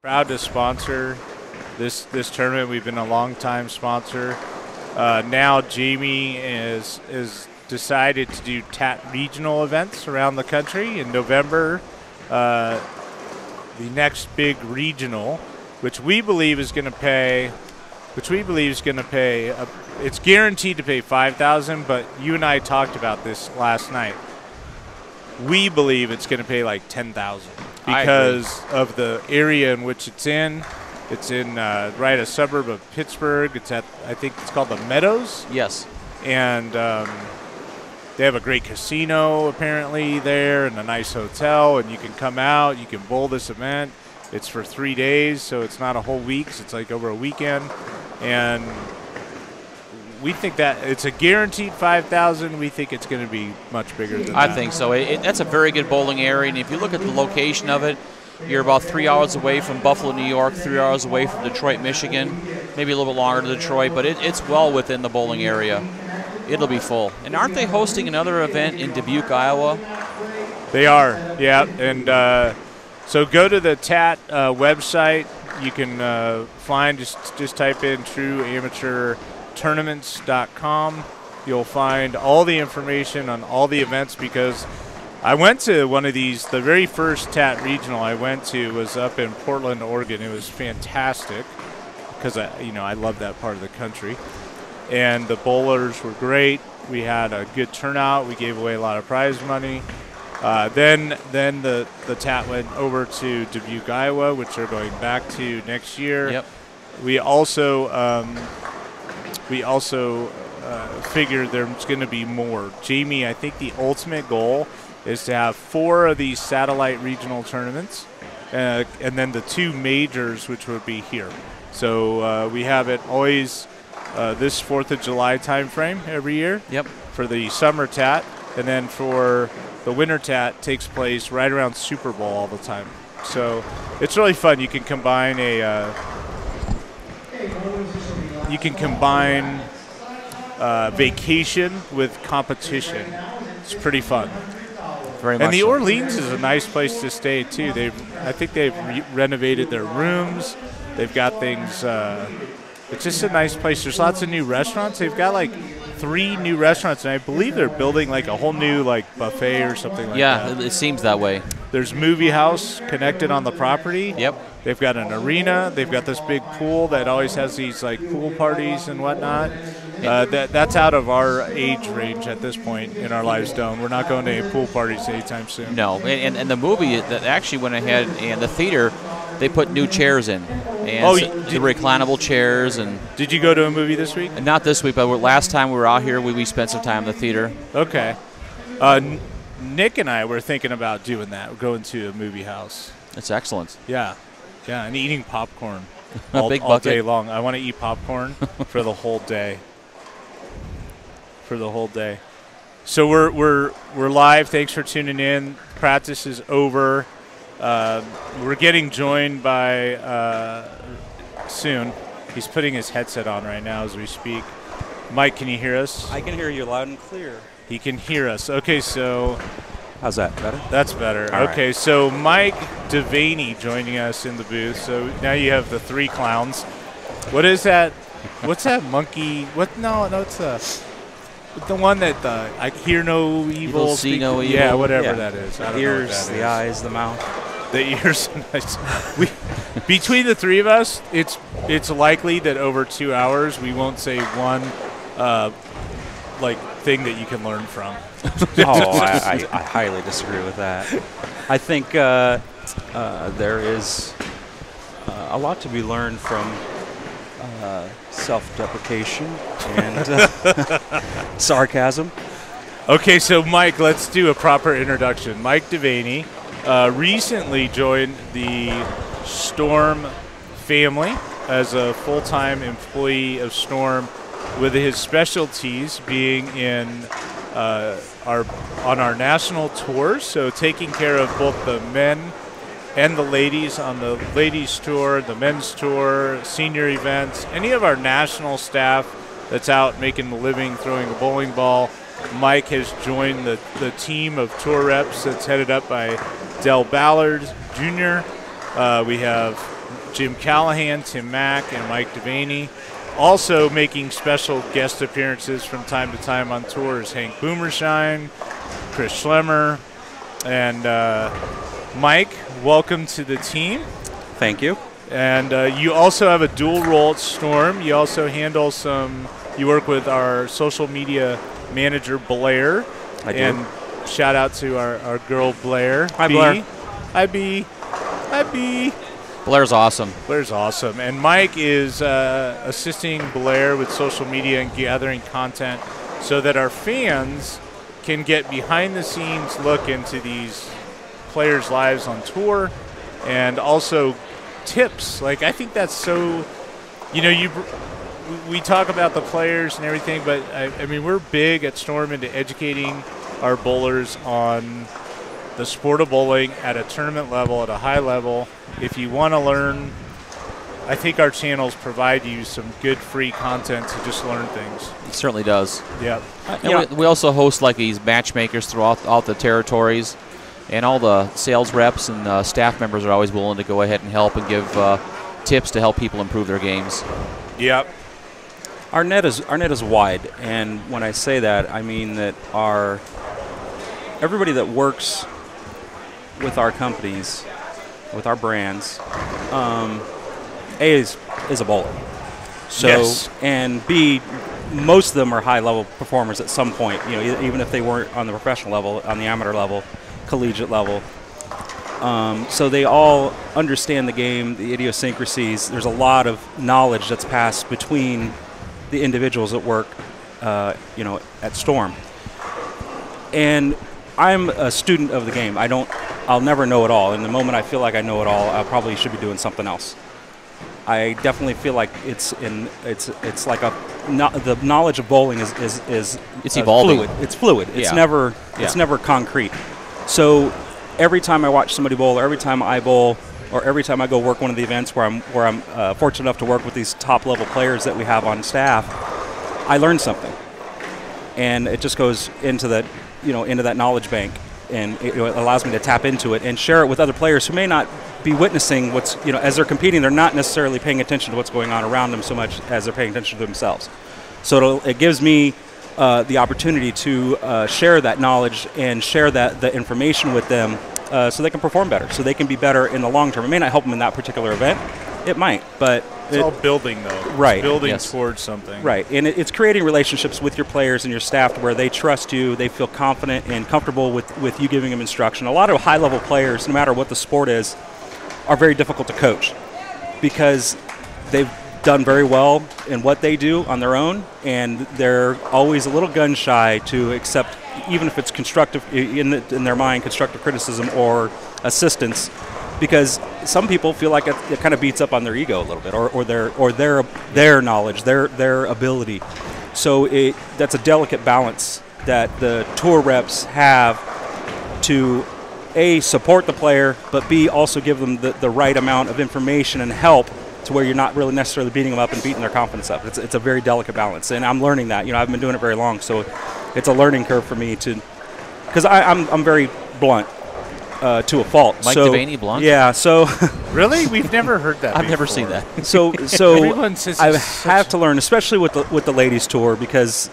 Proud to sponsor this tournament. We've been a long-time sponsor. Now Jamie is decided to do TAT regional events around the country in November. The next big regional, which we believe is going to pay. It's guaranteed to pay $5,000, but you and I talked about this last night. We believe it's going to pay like $10,000 because of the area in which it's in. It's in right a suburb of Pittsburgh. It's at, I think it's called the Meadows. Yes. And they have a great casino apparently there and a nice hotel, and you can come out, you can bowl this event. It's for 3 days, so it's not a whole week. So it's like over a weekend. And we think that it's a guaranteed $5,000. We think it's going to be much bigger than that. I think so. That's a very good bowling area, and if you look at the location of it, you're about 3 hours away from Buffalo, New York, 3 hours away from Detroit, Michigan, maybe a little bit longer to Detroit, but it's well within the bowling area. It'll be full. And aren't they hosting another event in Dubuque, Iowa? They are, yeah. And so go to the TAT website. You can find, just type in trueamateurtournaments.com. You'll find all the information on all the events, because I went to one of these, the very first TAT regional I went to was up in Portland, Oregon. It was fantastic because I love that part of the country. And the bowlers were great. We had a good turnout. We gave away a lot of prize money. Then the TAT went over to Dubuque, Iowa, which they're going back to next year. Yep. We also figured there's going to be more. Jamie, I think the ultimate goal is to have 4 of these satellite regional tournaments, and then the 2 majors, which would be here. So we have it always this 4th of July time frame every year. Yep. For the summer TAT, and then for the winter TAT takes place right around Super Bowl all the time. So it's really fun. You can combine vacation with competition. It's pretty fun. Very much. And the so. Orleans is a nice place to stay too. I think they've renovated their rooms. They've got things. It's just a nice place. There's lots of new restaurants. They've got like 3 new restaurants, and I believe they're building like a whole new like buffet or something like that. Yeah, it seems that way. There's Movie House connected on the property. Yep. They've got an arena. They've got this big pool that always has these like pool parties and whatnot. That's out of our age range at this point in our lives, Don't. We're not going to any pool parties anytime soon. No, and the movie that actually went ahead, and the theater, they put new chairs in. And the reclinable chairs. And did you go to a movie this week? Not this week, but last time we were out here, we spent some time in the theater. Okay. Nick and I were thinking about doing that. We're going to a movie house. That's excellent. Yeah, and eating popcorn all day long. I want to eat popcorn for the whole day. So we're live. Thanks for tuning in. Practice is over. We're getting joined by soon. He's putting his headset on right now as we speak. Mike, can you hear us? I can hear you loud and clear. He can hear us. Okay, so how's that? Better? That's better. All okay, right. So Mike Devaney joining us in the booth. So now you have the 3 clowns. What is that? What's that monkey? What? No, it's the one that I hear no evil, see no evil. Yeah, whatever that is. The ears, the eyes, the mouth. The ears. Between the 3 of us, it's likely that over 2 hours we won't say one thing that you can learn from. I highly disagree with that. I think there is a lot to be learned from self-deprecation and sarcasm. Okay, so Mike, let's do a proper introduction. Mike Devaney recently joined the Storm family as a full-time employee of Storm, with his specialties being on our national tours, so taking care of both the men and the ladies on the ladies tour, the men's tour, senior events, any of our national staff that's out making a living throwing a bowling ball. Mike has joined the team of tour reps that's headed up by Del Ballard Jr. We have Jim Callahan, Tim Mack, and Mike Devaney. Also making special guest appearances from time to time on tours, Hank Boomershine, Chris Schlemmer, and Mike, welcome to the team. Thank you. And you also have a dual role at Storm. You also handle you work with our social media manager, Blair. I do. And shout out to our girl, Blair. Hi, Blair. Hi, B. Hi, B. Blair's awesome. Blair's awesome. And Mike is assisting Blair with social media and gathering content so that our fans can get behind-the-scenes look into these players' lives on tour, and also tips. Like, I think that's so, we talk about the players and everything, but I mean, we're big at Storm into educating our bowlers on the sport of bowling at a tournament level, at a high level. If you want to learn, I think our channels provide you some good free content to just learn things. It certainly does. Yeah. And we also host like these matchmakers throughout all the territories, and all the sales reps and staff members are always willing to go ahead and help and give tips to help people improve their games. Yep. Our net is wide, and when I say that, I mean that everybody that works with our companies, with our brands, is a bowler. So, yes. And B, most of them are high-level performers at some point. Even if they weren't on the professional level, on the amateur level, collegiate level. So they all understand the game, the idiosyncrasies. There's a lot of knowledge that's passed between the individuals that work, at Storm. And I'm a student of the game. I'll never know it all. And the moment I feel like I know it all, I probably should be doing something else. I definitely feel like it's like the knowledge of bowling is it's evolving. Fluid. It's fluid. It's never concrete. So every time I watch somebody bowl, or every time I bowl, or every time I go work one of the events where I'm fortunate enough to work with these top level players that we have on staff, I learn something, and it just goes into that knowledge bank, and it allows me to tap into it and share it with other players who may not be witnessing what's, as they're competing, they're not necessarily paying attention to what's going on around them so much as they're paying attention to themselves. So it gives me the opportunity to share that knowledge and share the information with them so they can perform better, so they can be better in the long term. It may not help them in that particular event. It might, but it's all building, though. Right. It's building towards something. Right, and it's creating relationships with your players and your staff to where they trust you, they feel confident and comfortable with you giving them instruction. A lot of high-level players, no matter what the sport is, are very difficult to coach because they've done very well in what they do on their own, and they're always a little gun-shy to accept, even if it's constructive, in their mind, constructive criticism or assistance, because some people feel like it kind of beats up on their ego a little bit, or their knowledge, their ability. So that's a delicate balance that the tour reps have to A, support the player, but B, also give them the right amount of information and help to where you're not really necessarily beating them up and beating their confidence up. It's a very delicate balance, and I'm learning that. I've been doing it very long, so it's a learning curve for me because I'm very blunt. To a fault. Mike Devaney blunt? Yeah, so... Really? We've never heard that I've before. never seen that. So Everyone says I have to learn, especially with the ladies tour, because...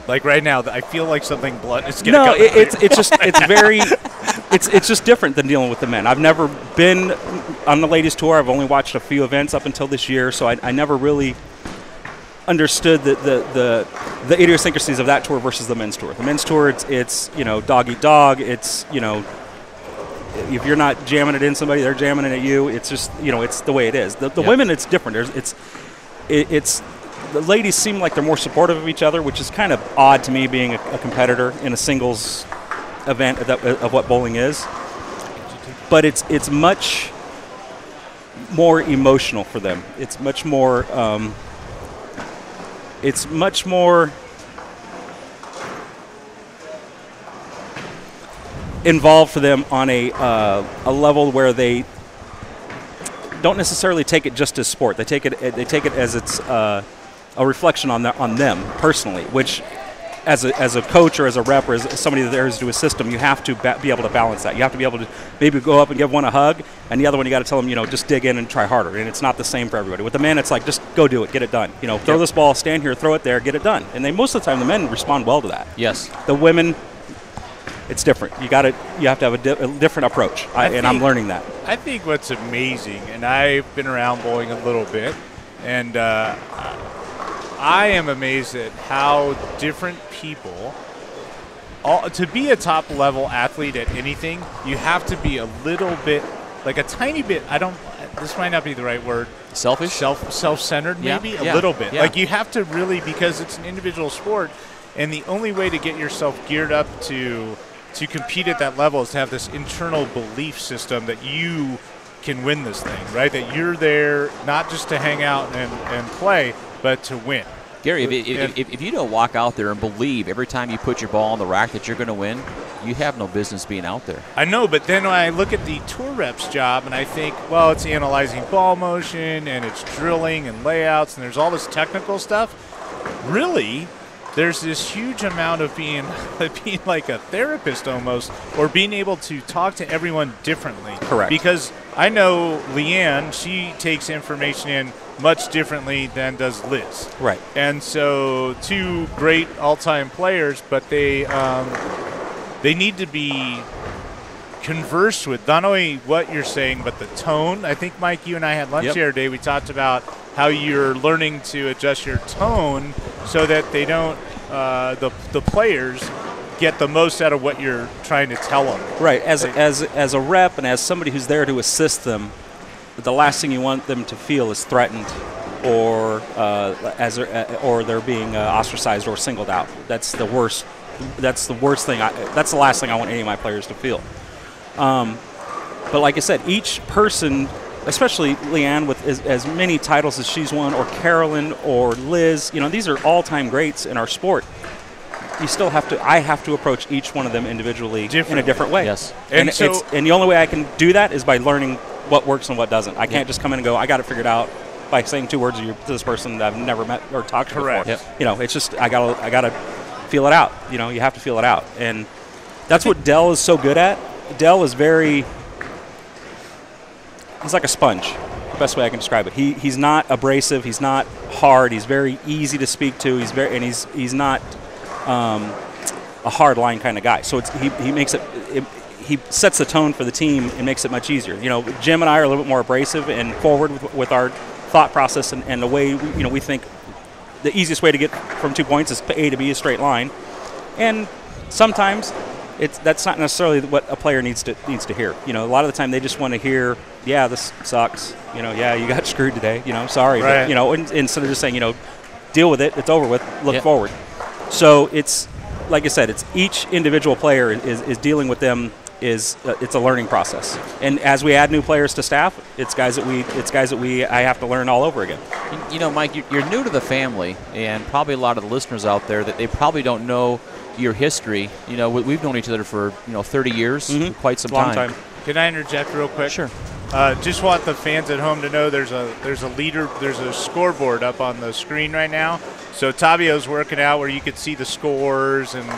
Like right now, I feel like something blunt is going to No, come it's just different than dealing with the men. I've never been on the ladies tour. I've only watched a few events up until this year, so I never really understood the idiosyncrasies of that tour versus the men's tour. The men's tour, it's dog eat dog. It's if you're not jamming it in somebody, they're jamming it at you. It's just it's the way it is. The women, it's different. It's the ladies seem like they're more supportive of each other, which is kind of odd to me, being a competitor in a singles event of what bowling is. But it's much more emotional for them. It's much more. Involved for them on a level where they don't necessarily take it just as sport. They take it as it's a reflection on them personally, which as a coach or as a rep or as somebody that there is to assist them, you have to be able to balance that. You have to be able to maybe go up and give one a hug, and the other one you got to tell them, just dig in and try harder. And it's not the same for everybody. With the men, it's like, just go do it, get it done. Throw this ball, stand here, throw it there, get it done. And most of the time, the men respond well to that. Yes. The women, it's different. You have to have a different approach, and I'm learning that. I think what's amazing, and I've been around bowling a little bit, and I am amazed at how different people. To be a top level athlete at anything, you have to be a little bit, like a tiny bit. This might not be the right word. Selfish? Self-centered, maybe a little bit. Yeah. Like you have to really, because it's an individual sport, and the only way to get yourself geared up to compete at that level is to have this internal belief system that you can win this thing, right? That you're there not just to hang out and play, but to win. Gary, if you don't walk out there and believe every time you put your ball on the rack that you're going to win, you have no business being out there. I know, but then when I look at the tour rep's job and I think, well, it's analyzing ball motion and it's drilling and layouts and there's all this technical stuff, really, there's this huge amount of being like a therapist almost, or being able to talk to everyone differently. Correct. Because I know Leanne, she takes information in much differently than does Liz. Right. And so two great all-time players, but they need to be conversed with, not only what you're saying, but the tone. I think, Mike, you and I had lunch the other day. We talked about how you're learning to adjust your tone so that they don't, the players get the most out of what you're trying to tell them. Right. As a rep and as somebody who's there to assist them, the last thing you want them to feel is threatened, or or they're being ostracized or singled out. That's the worst. That's the worst thing. That's the last thing I want any of my players to feel. But like I said, each person, especially Leanne with as many titles as she's won, or Carolyn or Liz, these are all-time greats in our sport. You still have to. I have to approach each one of them individually in a different way. Yes, and the only way I can do that is by learning what works and what doesn't. I can't just come in and go, I got it figured out by saying two words to this person that I've never met or talked to before. Yep. It's just I gotta feel it out. You have to feel it out, and that's what Dell is so good at. Dell is he's like a sponge. The best way I can describe it. He's not abrasive. He's not hard. He's very easy to speak to. He's not a hard line kind of guy. So he makes it. He sets the tone for the team and makes it much easier. Jim and I are a little bit more abrasive and forward with our thought process and the way we think the easiest way to get from 2 points is A to B, a straight line. And sometimes that's not necessarily what a player needs to hear. A lot of the time they just want to hear, yeah, this sucks. Yeah, you got screwed today. Sorry. Right. But, instead of just saying, deal with it, it's over with, look forward. So it's, like I said, it's each individual player is dealing with them. It's a learning process, and as we add new players to staff, it's guys that I have to learn all over again. Mike, you're new to the family, and probably a lot of the listeners out there that they probably don't know your history. We've known each other for 30 years, quite some long time. Can I interject real quick? Sure. Just want the fans at home to know there's a scoreboard up on the screen right now. So Tavio's working out where you could see the scores, and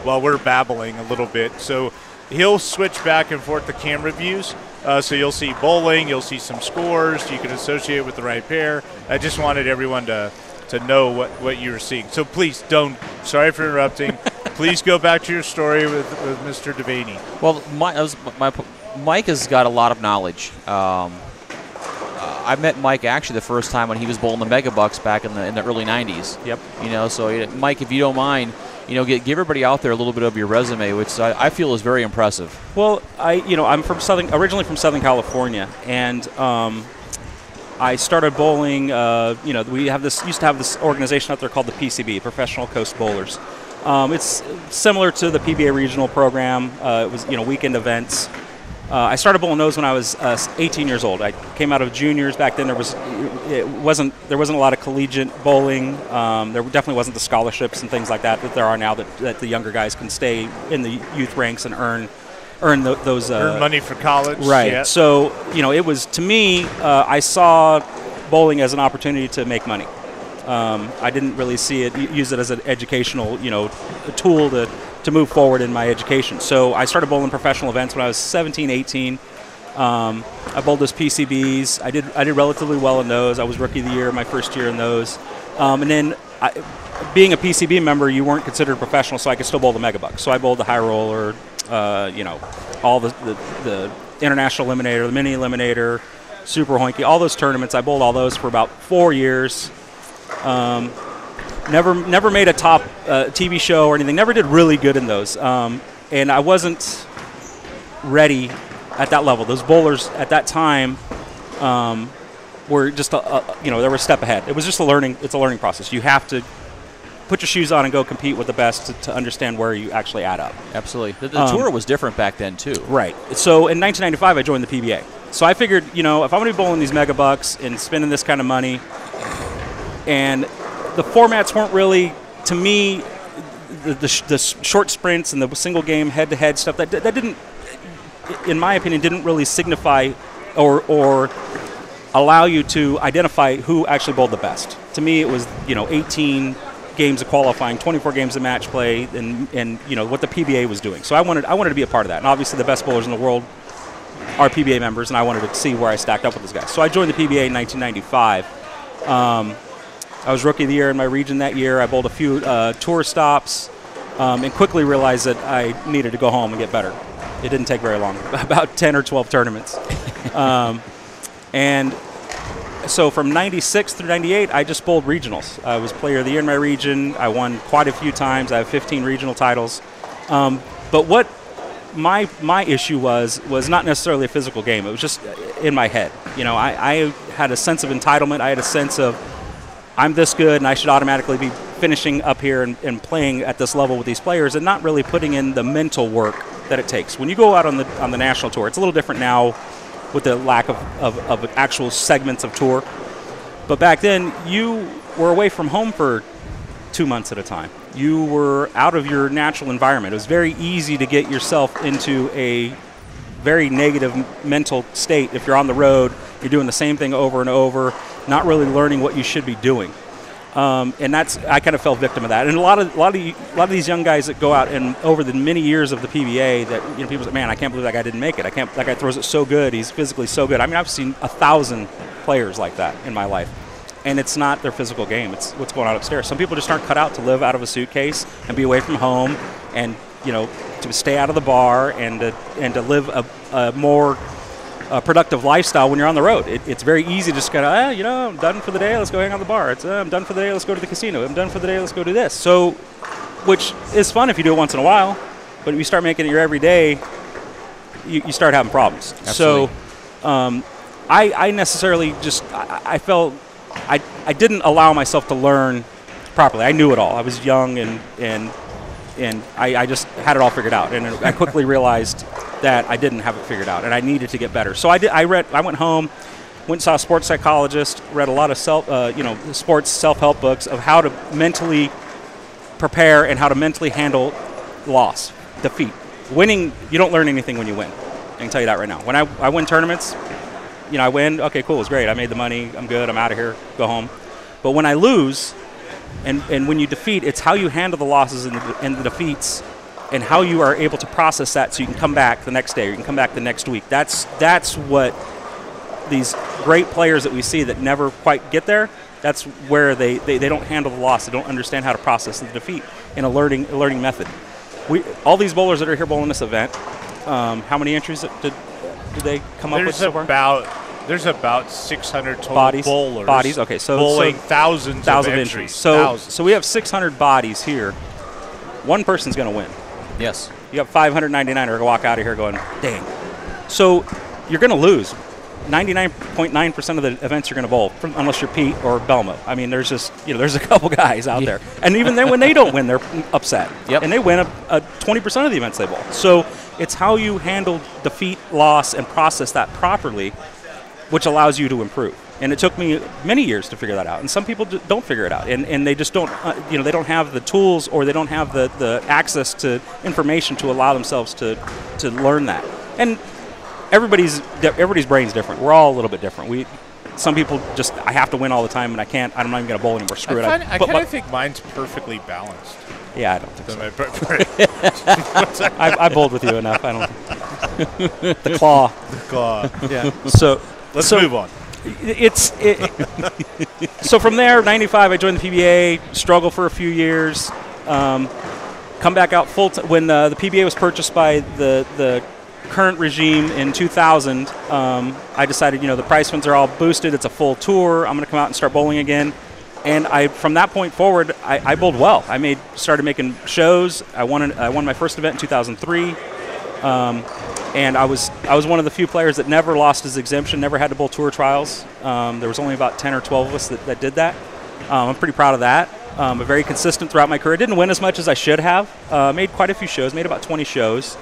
while we're babbling a little bit. So he'll switch back and forth the camera views. So you'll see bowling, you'll see some scores you can associate with the right pair. I just wanted everyone to know what you were seeing. So please sorry for interrupting. Please go back to your story with Mr. Devaney. Well, Mike has got a lot of knowledge. I met Mike actually the first time when he was bowling the Mega Bucks back in the early 90s. Yep. So Mike, if you don't mind, give everybody out there a little bit of your resume, which I feel is very impressive. Well, I'm originally from Southern California, and I started bowling. We used to have this organization out there called the PCB, Professional Coast Bowlers. It's similar to the PBA regional program. It was weekend events. I started bowling those when I was 18 years old. I came out of juniors. Back then there wasn't a lot of collegiate bowling. There definitely wasn't the scholarships and things like that there are now that the younger guys can stay in the youth ranks and earn those earn money for college. Right. Yeah. So it was, to me, I saw bowling as an opportunity to make money. I didn't really see it, use it as an educational, a tool to move forward in my education. So I started bowling professional events when I was 17, 18. I bowled those PCBs. I did relatively well in those. I was Rookie of the Year my first year in those. And then being a PCB member, you weren't considered a professional, so I could still bowl the Mega Bucks. So I bowled the High Roller, all the International Eliminator, the Mini Eliminator, Super Hoinky, all those tournaments. I bowled all those for about 4 years. Never made a top TV show or anything. Never did really good in those. And I wasn't ready at that level. Those bowlers at that time were just, they were a step ahead. It was just it's a learning process. You have to put your shoes on and go compete with the best to understand where you actually add up. Absolutely. The tour was different back then, too. Right. So in 1995, I joined the PBA. So I figured, if I'm going to be bowling these Mega Bucks and spending this kind of money, and the formats weren't really, to me, the short sprints and the single game head-to-head stuff, that didn't, in my opinion, didn't really signify or allow you to identify who actually bowled the best. To me, it was 18 games of qualifying, 24 games of match play, and what the PBA was doing. So I wanted to be a part of that. And obviously, the best bowlers in the world are PBA members, and I wanted to see where I stacked up with those guys. So I joined the PBA in 1995. I was Rookie of the Year in my region that year. I bowled a few tour stops, and quickly realized that I needed to go home and get better. It didn't take very long, about 10 or 12 tournaments. And so from 96 through 98, I just bowled regionals. I was Player of the Year in my region. I won quite a few times. I have 15 regional titles. But what my issue was not necessarily a physical game. It was just in my head. I had a sense of entitlement. I had a sense of, I'm this good and I should automatically be finishing up here and playing at this level with these players, and not really putting in the mental work that it takes. When you go out on the national tour, it's a little different now with the lack of actual segments of tour. But back then, you were away from home for 2 months at a time. You were out of your natural environment. It was very easy to get yourself into a very negative mental state if you're on the road, you're doing the same thing over and over, not really learning what you should be doing. And I kind of fell victim of that. And a lot of these young guys that go out and over the many years of the PBA, that people say, man, I can't believe that guy didn't make it. That guy throws it so good. He's physically so good. I mean, I've seen 1,000 players like that in my life, and it's not their physical game. It's what's going on upstairs. Some people just aren't cut out to live out of a suitcase and be away from home, and to stay out of the bar and to live a more productive lifestyle when you're on the road. It's very easy to just kind of, I'm done for the day, let's go hang out at the bar. I'm done for the day, let's go to the casino. I'm done for the day, let's go do this. So, which is fun if you do it once in a while, but if you start making it your everyday, you start having problems. Absolutely. So, I necessarily I felt I didn't allow myself to learn properly. I knew it all. I was young and I just had it all figured out. And I quickly realized that I didn't have it figured out, and I needed to get better. So I went home, went and saw a sports psychologist, read a lot of sports self-help books of how to mentally prepare and how to mentally handle loss, defeat. Winning, you don't learn anything when you win. I can tell you that right now. When I win tournaments, I win, okay, cool, it's great. I made the money, I'm good, I'm out of here, go home. But when I lose, and when you defeat, it's how you handle the losses and the defeats, and how you are able to process that so you can come back the next day or you can come back the next week. That's what these great players that we see that never quite get there, that's where they don't handle the loss. They don't understand how to process the defeat in a learning method. All these bowlers that are here bowling this event, how many entries did they come up with so far? There's about 600 total bowlers. Bodies, okay. So bowling thousands of entries. So we have 600 bodies here. One person's going to win. Yes. You got 599 are going to walk out of here going, dang. So you're going to lose. 99.9% of the events you're going to bowl, unless you're Pete or Belmo. I mean, there's just, there's a couple guys out there. And even then, when they don't win, they're upset. Yep. And they win 20% of the events they bowl. So it's how you handle defeat, loss, and process that properly, which allows you to improve. And it took me many years to figure that out. And some people don't figure it out. And they just don't, they don't have the tools or they don't have the access to information to allow themselves to learn that. And everybody's brain's different. We're all a little bit different. some people just, I have to win all the time, and I can't. I'm not even going to bowl anymore. Screw it. I kind of think mine's perfectly balanced. Yeah, I don't think so. I bowled with you enough. I don't. The claw. The claw. Yeah. So let's move on. So from there, 95, I joined the PBA. Struggled for a few years. Come back out full when the PBA was purchased by the current regime in 2000. I decided, the price funds are all boosted. It's a full tour. I'm going to come out and start bowling again. And from that point forward, I bowled well. I started making shows. I won my first event in 2003. And I was one of the few players that never lost his exemption, never had to bowl tour trials. There was only about 10 or 12 of us that did that. I'm pretty proud of that. Very consistent throughout my career. Didn't win as much as I should have. Made quite a few shows, made about 20 shows.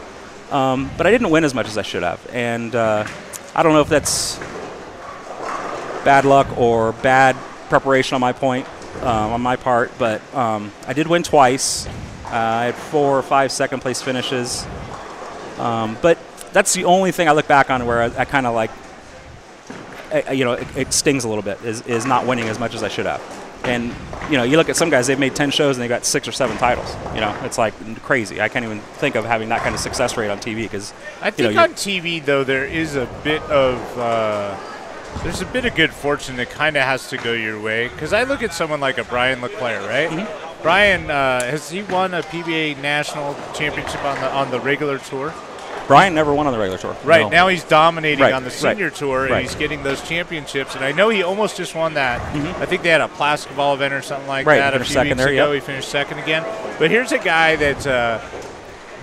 But I didn't win as much as I should have. And I don't know if that's bad luck or bad preparation on my part, but I did win twice. I had 4 or 5 second-place finishes. But that's the only thing I look back on where I kind of like, it stings a little bit, is not winning as much as I should have. And, you look at some guys, they've made 10 shows and they got 6 or 7 titles. It's like crazy. I can't even think of having that kind of success rate on TV because, I think on TV, though, there is a bit of there's a bit of good fortune that kind of has to go your way. Because I look at someone like a Brian LeClaire, right? Mm-hmm. Brian, has he won a PBA national championship on the regular tour? Brian never won on the regular tour. Right. No. Now he's dominating on the senior tour, and right. he's getting those championships. And I know he almost just won that. Mm-hmm. I think they had a plastic ball event or something like that a few weeks ago. He finished second again. But here's a guy that's,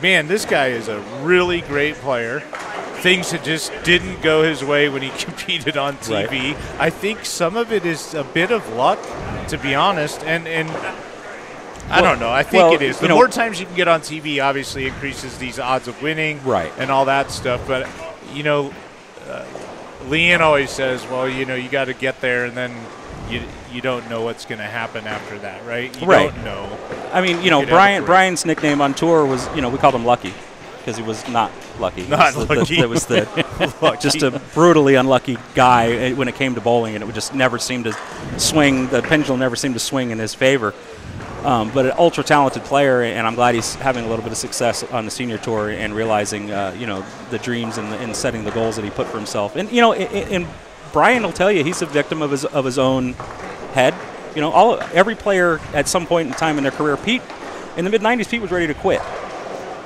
this guy is a really great player. Things that just didn't go his way when he competed on TV. Right. I think some of it is a bit of luck, to be honest. And I don't know. I think it is. The more times you can get on TV, obviously increases these odds of winning and all that stuff. But, Leanne always says, well, you got to get there, and then you don't know what's going to happen after that, right? You don't know. I mean, Brian's nickname on tour was, we called him Lucky because he was not lucky. Not lucky. It was just a brutally unlucky guy when it came to bowling, and it would just never seem to swing. The pendulum never seemed to swing in his favor. But an ultra-talented player, and I'm glad he's having a little bit of success on the senior tour and realizing, the dreams and setting the goals that he put for himself. And, and Brian will tell you he's a victim of his own head. Every player at some point in time in their career, Pete, in the mid-'90s, Pete was ready to quit.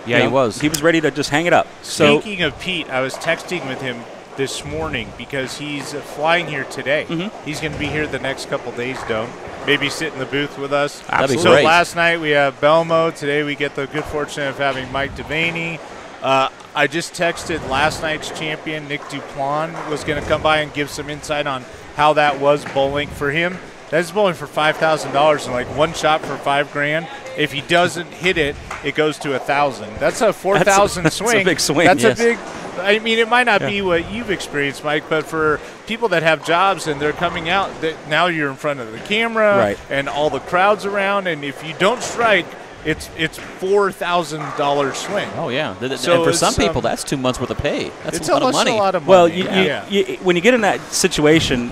Yeah, he was. He was ready to just hang it up. Speaking of Pete, I was texting with him this morning because he's flying here today. Mm-hmm. He's going to be here the next couple days, Dome. Maybe sit in the booth with us. That'd be so great. Last night we have Belmo. Today we get the good fortune of having Mike Devaney. I just texted last night's champion, Nick Duplan, was going to come by and give some insight on how that was bowling for him. That's bowling for $5,000 and like one shot for $5,000. If he doesn't hit it, it goes to $1,000. That's a 4,000 swing. That's a big swing. That's a big. I mean, it might not be what you've experienced, Mike, but for people that have jobs and they're coming out, that now you're in front of the camera and all the crowds around, and if you don't strike, it's $4,000 swing. Oh yeah, so and for some people that's 2 months worth of pay. That's a lot of money. A lot of money. Well, you, when you get in that situation,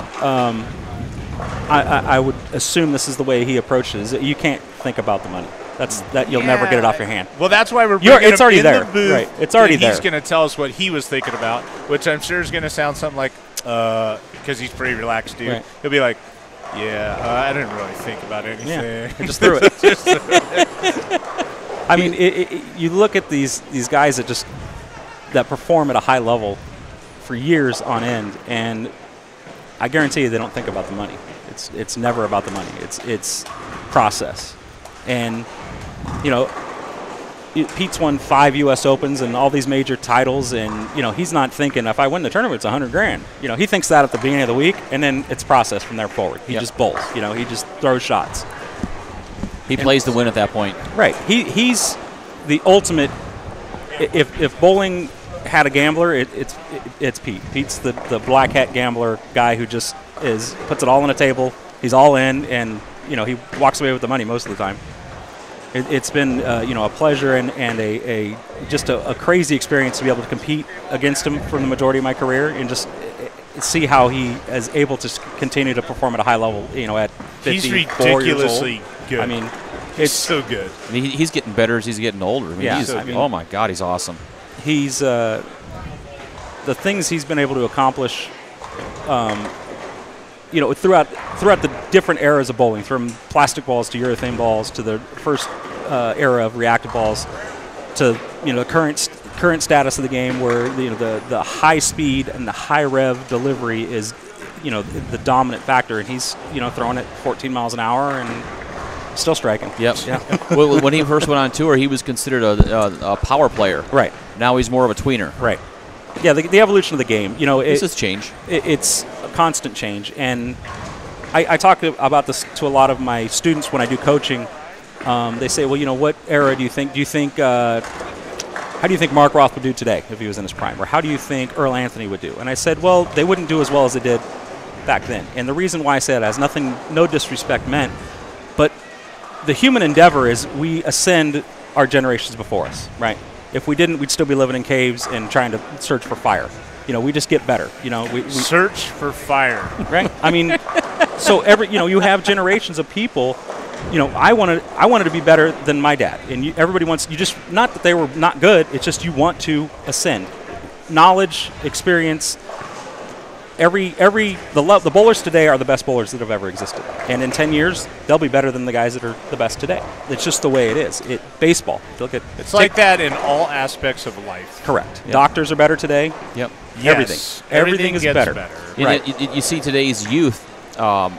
I would assume this is the way he approaches it. You can't think about the money. You'll never get it off your hand. Well, that's why we're bringing it's already him there. in the booth. Right. It's already there. He's going to tell us what he was thinking about, which I'm sure is going to sound something like, because he's pretty relaxed, dude. Right. He'll be like, I didn't really think about anything. Yeah, I just threw it. I mean, you look at these guys that perform at a high level for years on end, and I guarantee you they don't think about the money. It's never about the money. It's process. And, Pete's won 5 U.S. Opens and all these major titles, and, he's not thinking, if I win the tournament, it's $100,000. He thinks that at the beginning of the week, and then it's process from there forward. He just bowls. He just throws shots. He plays to win at that point. Right. He's the ultimate. If bowling had a gambler, it's Pete. Pete's the black hat gambler guy who just puts it all on a table. He's all in, and he walks away with the money most of the time. It's been a pleasure and just a crazy experience to be able to compete against him for the majority of my career, and just see how he is able to continue to perform at a high level. At 54 he's years old. ridiculously good. I mean, it's so good. I mean, he's getting better as he's getting older. I mean, Yeah, oh my God, he's awesome. He's the things he's been able to accomplish. Throughout the different eras of bowling, from plastic balls to urethane balls to the first era of reactive balls, to the current status of the game, where the high speed and the high rev delivery is the dominant factor, and he's throwing it 14 miles an hour and still striking. Yep. Yeah. Well, when he first went on tour, he was considered a power player. Right. Now he's more of a tweener. Right. Yeah. The evolution of the game. This has changed. It's a constant change, and I talk about this to a lot of my students when I do coaching. They say, well, what era do you think? How do you think Mark Roth would do today if he was in his prime? Or how do you think Earl Anthony would do? And I said, well, they wouldn't do as well as they did back then. And the reason why I say that has no disrespect meant, but the human endeavor is we ascend our generations before us, right? If we didn't, we'd still be living in caves and trying to search for fire. We just get better. We search for fire. Right? I mean, so you have generations of people. I wanted to be better than my dad, and everybody wants. You just, not that they were not good. It's just you want to ascend. Knowledge, experience. The bowlers today are the best bowlers that have ever existed, and in 10 years they'll be better than the guys that are the best today. It's just the way it is. Baseball. Look at it's like that in all aspects of life. Correct. Yep. Doctors are better today. Yep. Yes. Everything is gets better. Right. You see today's youth.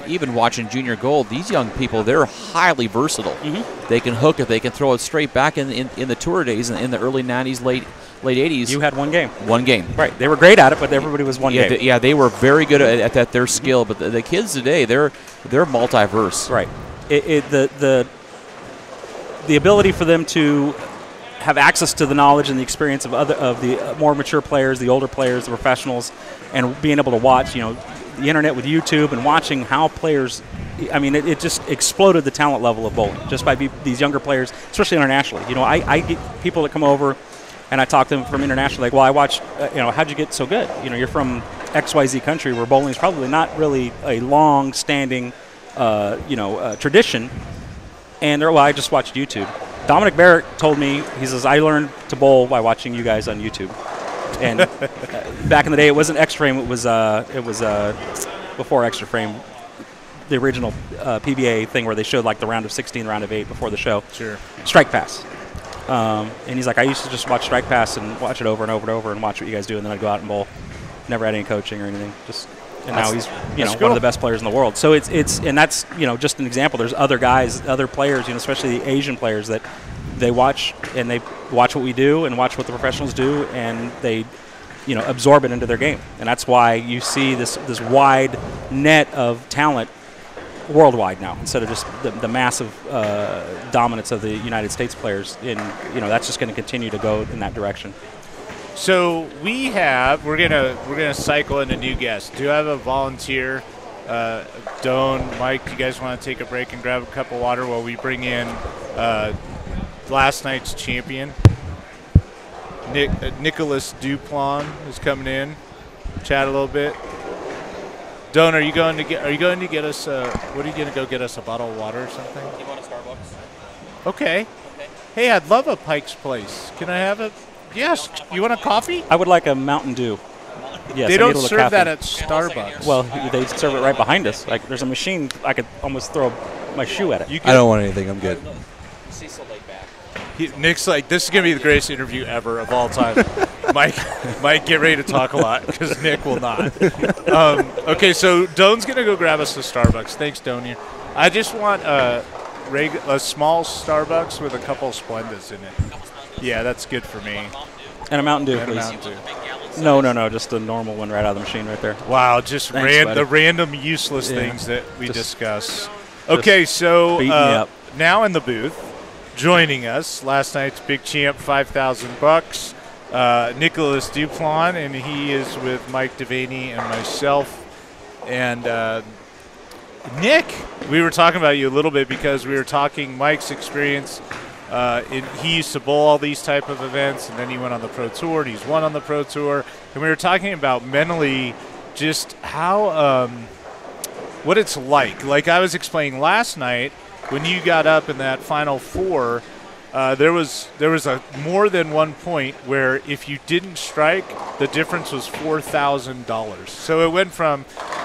Even watching Junior Gold, these young people, they're highly versatile. Mm-hmm. They can hook it. They can throw it straight back in the tour days in the early 90s, late 80s. You had one game. One game. Right. They were great at it, but everybody was one game. They were very good at that, their skill. But the kids today, they're multiverse. Right. The ability for them to have access to the knowledge and the experience of the more mature players, the older players, the professionals, and being able to watch, the internet with YouTube and watching how players, I mean, it just exploded the talent level of bowling just by these younger players, especially internationally. I get people that come over and I talk to them from internationally, like, well, I watched, how'd you get so good? You're from XYZ country where bowling is probably not really a long-standing, tradition. And they're, well, I just watched YouTube. Dominic Barrett told me, he says, I learned to bowl by watching you guys on YouTube. And back in the day, it wasn't Extra Frame. It was before Extra Frame, the original PBA thing where they showed like the round of 16, round of 8 before the show. Sure. Strike Pass. And he's like, I used to just watch Strike Pass and watch it over and over and over and watch what you guys do, and then I'd go out and bowl. Never had any coaching or anything. And now he's one of the best players in the world. So it's and that's just an example. There's other guys, other players, especially the Asian players that they watch, and they watch what we do and watch what the professionals do, and they absorb it into their game. And that's why you see this wide net of talent worldwide now, instead of just the massive dominance of the United States players. And that's just going to continue to go in that direction. So we're gonna cycle into new guests. Do you have a volunteer? Doan, Mike, do you guys want to take a break and grab a cup of water while we bring in last night's champion? Nicholas Duplon is coming in. Chat a little bit. Doan, are you going to get us? What are you going to go get us? A bottle of water or something? You want a Starbucks? Okay. Hey, I'd love a Pike's Place. Can I have it? Yes. You want a coffee? I would like a Mountain Dew. Yes, they don't serve that at Starbucks. Well, they serve it right behind us. Like, there's a machine. I could almost throw my shoe at it. I don't want anything. I'm good. Cecil laid back. Nick's like, this is going to be the greatest interview ever of all time. Mike, get ready to talk a lot because Nick will not. Okay, so Doan's going to go grab us a Starbucks. Thanks, Doan. I just want a small Starbucks with a couple Splendas in it. Yeah, that's good for me. And a Mountain Dew, And a please. Mountain Dew. No, just a normal one right out of the machine right there. Wow, just Thanks, the random useless things that we Just- discuss. Okay, so beat me up. now in the booth, joining us, last night's big champ, $5,000, Nicholas Duplon, and he is with Mike Devaney and myself. And Nick, we were talking about you a little bit because we were talking Mike's experience. He used to bowl all these type of events, and then he went on the Pro Tour, and he's won on the Pro Tour. And we were talking about mentally just how what it's like. Like I was explaining last night, when you got up in that final four, there was a more than one point where if you didn't strike, the difference was $4,000. So it went from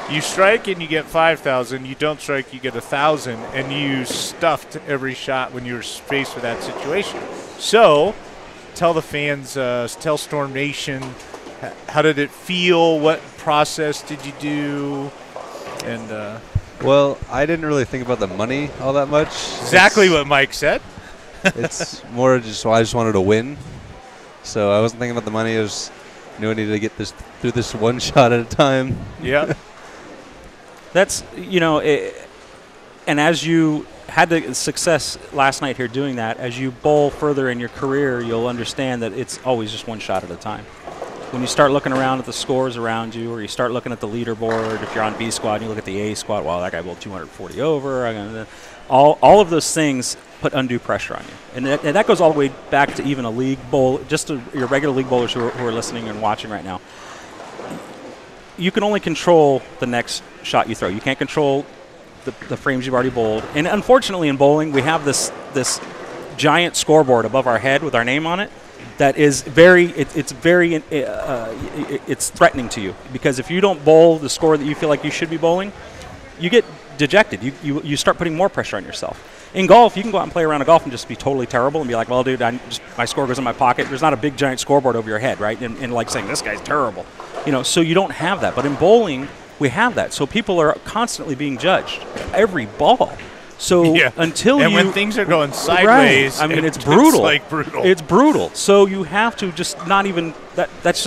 you strike and you get $5,000, you don't strike, you get $1,000, and you stuffed every shot when you were faced with that situation. So tell the fans, tell Storm Nation, how did it feel? What process did you do? And well, I didn't really think about the money all that much. Exactly what Mike said. It's more just I just wanted to win, so I wasn't thinking about the money. I knew I needed to get this through this one shot at a time. Yeah. That's, and as you had the success last night here doing that, as you bowl further in your career, you'll understand that it's always just one shot at a time. When you start looking around at the scores around you, or you start looking at the leaderboard, if you're on B squad and you look at the A squad, well, that guy bowled 240 over. All of those things put undue pressure on you. And that goes all the way back to even a league bowl, just to your regular league bowlers who are listening and watching right now. You can only control the next shot you throw. You can't control the frames you've already bowled. And unfortunately in bowling, we have this giant scoreboard above our head with our name on it that is it's threatening to you, because if you don't bowl the score that you feel like you should be bowling, you get dejected. You start putting more pressure on yourself. In golf, you can go out and play around a golf and just be totally terrible and be like, well, dude, my score goes in my pocket. There's not a big giant scoreboard over your head, right? And like saying, this guy's terrible. So you don't have that. But in bowling, we have that. So people are constantly being judged every ball. So when things are going sideways, right. I mean, it's brutal. It's brutal. It's brutal. So you have to just not even that's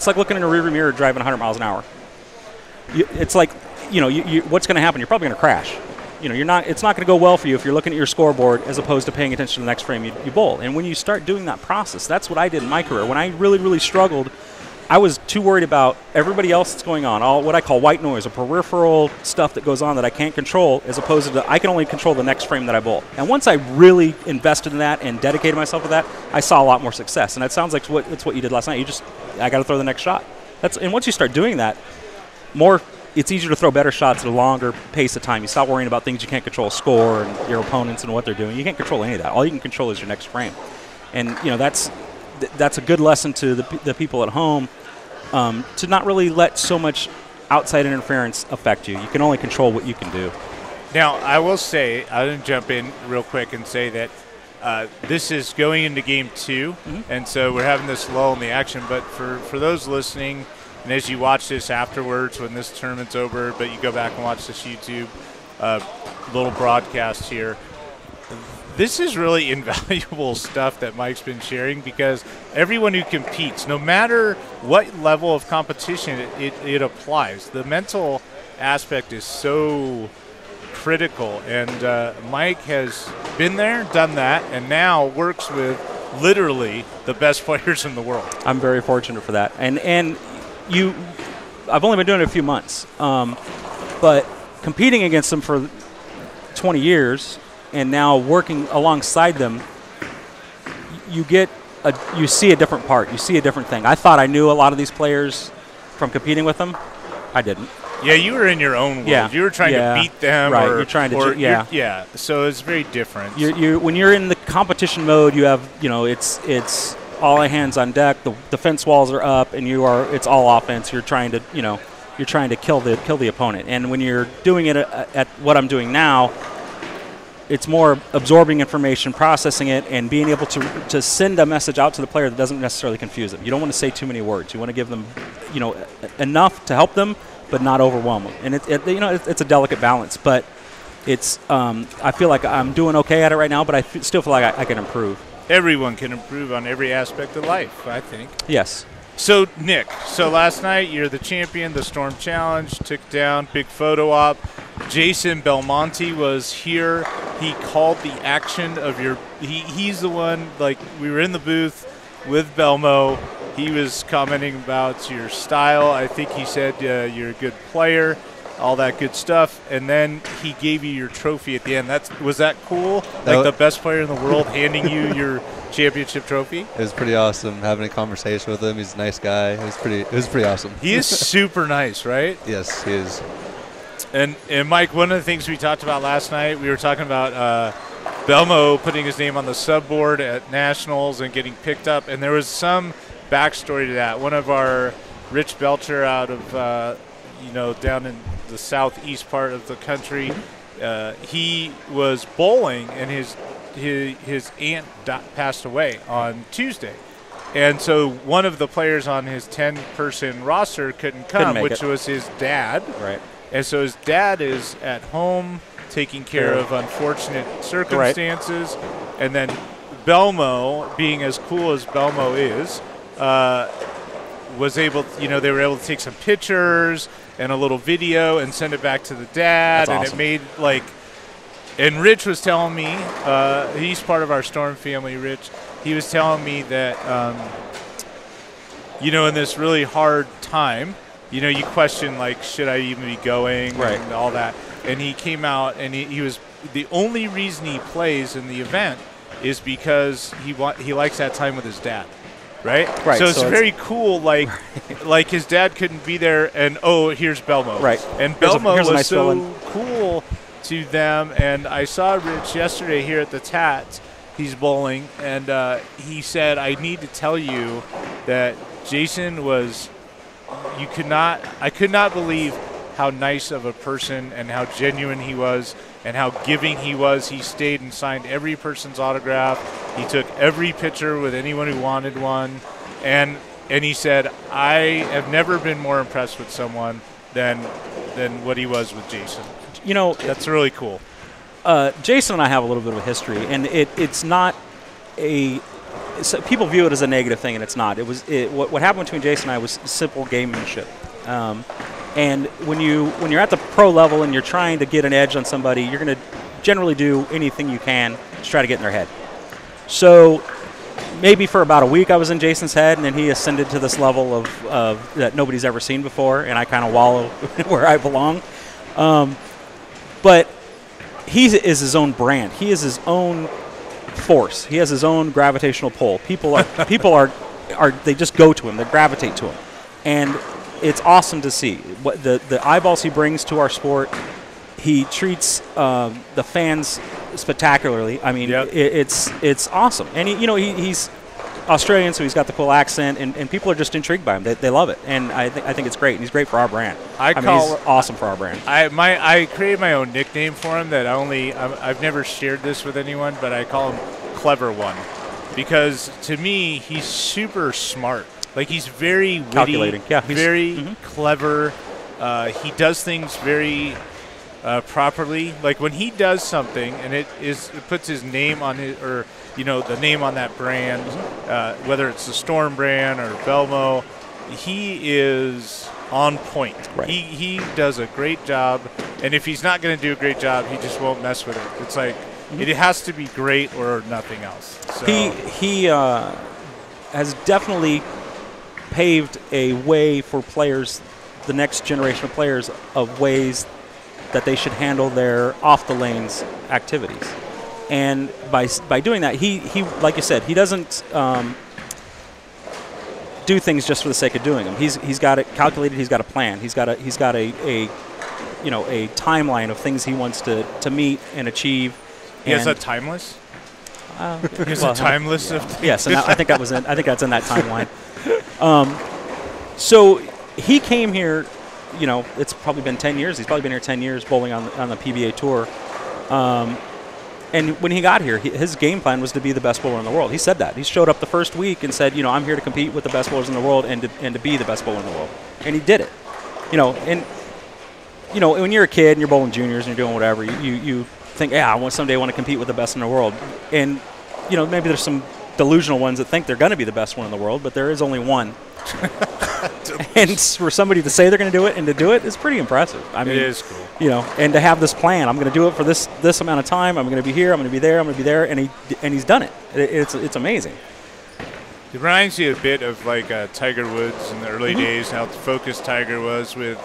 like looking in a rearview mirror driving 100 miles an hour. It's like, what's going to happen? You're probably going to crash. It's not going to go well for you if you're looking at your scoreboard as opposed to paying attention to the next frame you bowl. And when you start doing that process, that's what I did in my career. When I really, really struggled, I was too worried about everybody else that's going on, all what I call white noise, or peripheral stuff that goes on that I can't control, as opposed to I can only control the next frame that I bowl. And once I really invested in that and dedicated myself to that, I saw a lot more success. And that sounds like it's what you did last night. I got to throw the next shot. And once you start doing that, it's easier to throw better shots at a longer pace of time. You stop worrying about things you can't control, score and your opponents and what they're doing. You can't control any of that. All you can control is your next frame. And that's a good lesson to the people at home, to not really let so much outside interference affect you. You can only control what you can do. Now, I will say, I'm going to jump in real quick and say that this is going into game 2, and so we're having this lull in the action. But for those listening, and as you watch this afterwards when this tournament's over, but you go back and watch this YouTube little broadcast here, this is really invaluable stuff that Mike's been sharing, because everyone who competes, no matter what level of competition it applies, the mental aspect is so critical. And Mike has been there, done that, and now works with literally the best players in the world. I'm very fortunate for that. And I've only been doing it a few months, but competing against them for 20 years and now working alongside them, you see a different part. You see a different thing. I thought I knew a lot of these players from competing with them. I didn't. Yeah, you were in your own world. Yeah. You were trying to beat them. Right, you're trying to, so it's very different. When you're in the competition mode, you have, it's all hands on deck. The defense walls are up, and it's all offense. You're trying to kill the opponent. And when you're doing it at what I'm doing now, it's more absorbing information, processing it, and being able to send a message out to the player that doesn't necessarily confuse them. You don't want to say too many words. You want to give them, enough to help them, but not overwhelm them. And it's a delicate balance. But I feel like I'm doing okay at it right now, but I still feel like I can improve. Everyone can improve on every aspect of life, I think. Yes. So, Nick, last night you're the champion, the Storm Challenge, took down, big photo op. Jason Belmonte was here. He called the action of he's the one, we were in the booth with Belmo. He was commenting about your style. I think he said you're a good player. all that good stuff, and then he gave you your trophy at the end. Was that cool? Like the best player in the world handing you your championship trophy? It was pretty awesome having a conversation with him. He's a nice guy. It was pretty awesome. He is super nice, right? Yes, he is. And Mike, one of the things we talked about last night, we were talking about Belmo putting his name on the subboard at Nationals and getting picked up, and there was some backstory to that. One of our Rich Belcher out of down in the southeast part of the country, he was bowling, and his aunt passed away on Tuesday. And so one of the players on his 10-person roster couldn't come, which was his dad. Right. And so his dad is at home taking care of unfortunate circumstances. Right. And then Belmo, being as cool as Belmo is, was able, they were able to take some pictures and a little video and send it back to the dad. That's awesome. And it made and Rich was telling me, he's part of our Storm family, Rich. He was telling me that, in this really hard time, you question, should I even be going and all that. And he came out, and he was the only reason he plays in the event is because he likes that time with his dad. Right? So it's very cool, like his dad couldn't be there, and here's Belmo. Right. And Belmo was nice so villain. Cool to them, and I saw Rich yesterday here at the TAT. He's bowling, and he said, I need to tell you that Jason was, I could not believe how nice of a person and how genuine he was and how giving he was. He stayed and signed every person's autograph. He took every picture with anyone who wanted one. And he said, I have never been more impressed with someone than what he was with Jason. That's really cool. Jason and I have a little bit of a history, and it's not so people view it as a negative thing, and it's not. What happened between Jason and I was simple gamemanship. And when you're at the pro level and you're trying to get an edge on somebody, you're going to generally do anything you can to try to get in their head. So maybe for about a week I was in Jason's head, and then he ascended to this level of that nobody's ever seen before, and I kind of wallow where I belong. But he is his own brand. He is his own force. He has his own gravitational pull. People are they just go to him. They gravitate to him, and it's awesome to see what the eyeballs he brings to our sport. He treats the fans spectacularly. I mean, it's awesome. And he's Australian, so he's got the cool accent, and people are just intrigued by him. They love it, and I think it's great. And he's great for our brand. He's awesome for our brand. I created my own nickname for him that I've never shared this with anyone, but I call him Clever One, because to me he's super smart. He's very witty, calculating. Yeah, very clever. He does things very properly. Like when he does something and it puts his name on his, or the name on that brand, whether it's the Storm brand or Belmo, he is on point. Right. He does a great job, and if he's not going to do a great job, he just won't mess with it. It's like it has to be great or nothing else. So. He has definitely paved a way for players, the next generation of players, of ways that they should handle their off the lanes activities. And by doing that, he like you said, he doesn't do things just for the sake of doing them. He's got it calculated. He's got a plan. He's got a timeline of things he wants to meet and achieve. He has a timeless. He's a timeless of things. Yes, and I think that's in that timeline. So he came here. It's probably been 10 years. He's probably been here 10 years bowling on the PBA tour. And when he got here, his game plan was to be the best bowler in the world. He said that. He showed up the first week and said, I'm here to compete with the best bowlers in the world and to be the best bowler in the world. And he did it. When you're a kid and you're bowling juniors and you're doing whatever, you think, I someday want to compete with the best in the world. And, maybe there's some delusional ones that think they're going to be the best one in the world, but there is only one. And for somebody to say they're going to do it and to do it is pretty impressive. I mean, it is cool. And to have this plan, I'm going to do it for this amount of time. I'm going to be here. I'm going to be there. I'm going to be there. And he's done it. It's amazing. It reminds you a bit of Tiger Woods in the early days, how focused Tiger was with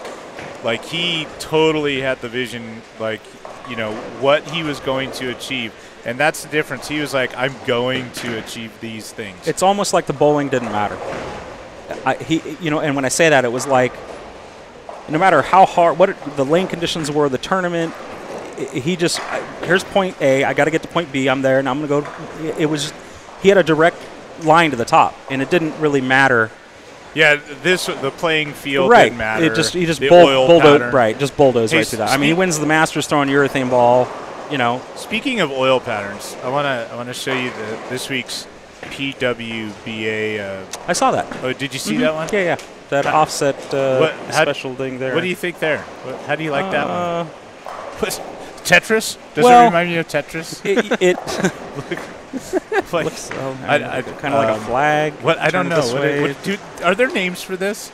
Like, he totally had the vision, like, you know, what he was going to achieve. And that's the difference. He was like, I'm going to achieve these things. It's almost like the bowling didn't matter. And when I say that, it was like, no matter how hard, what the lane conditions were, the tournament, he just, here's point A, I got to get to point B, I'm there, and I'm going to go. It was, he had a direct line to the top, and it didn't really matter. Yeah, the playing field right. didn't matter. He just bulldozed right through that. I mean, he wins the Masters throwing urethane ball. You know. Speaking of oil patterns, I wanna show you this week's PWBA. I saw that. Oh, did you see that one? Yeah. That offset special thing there. What do you think there? How do you like that one? Tetris? Does it remind you of Tetris? It like, looks kind of like a flag. What I don't know. Are there names for this?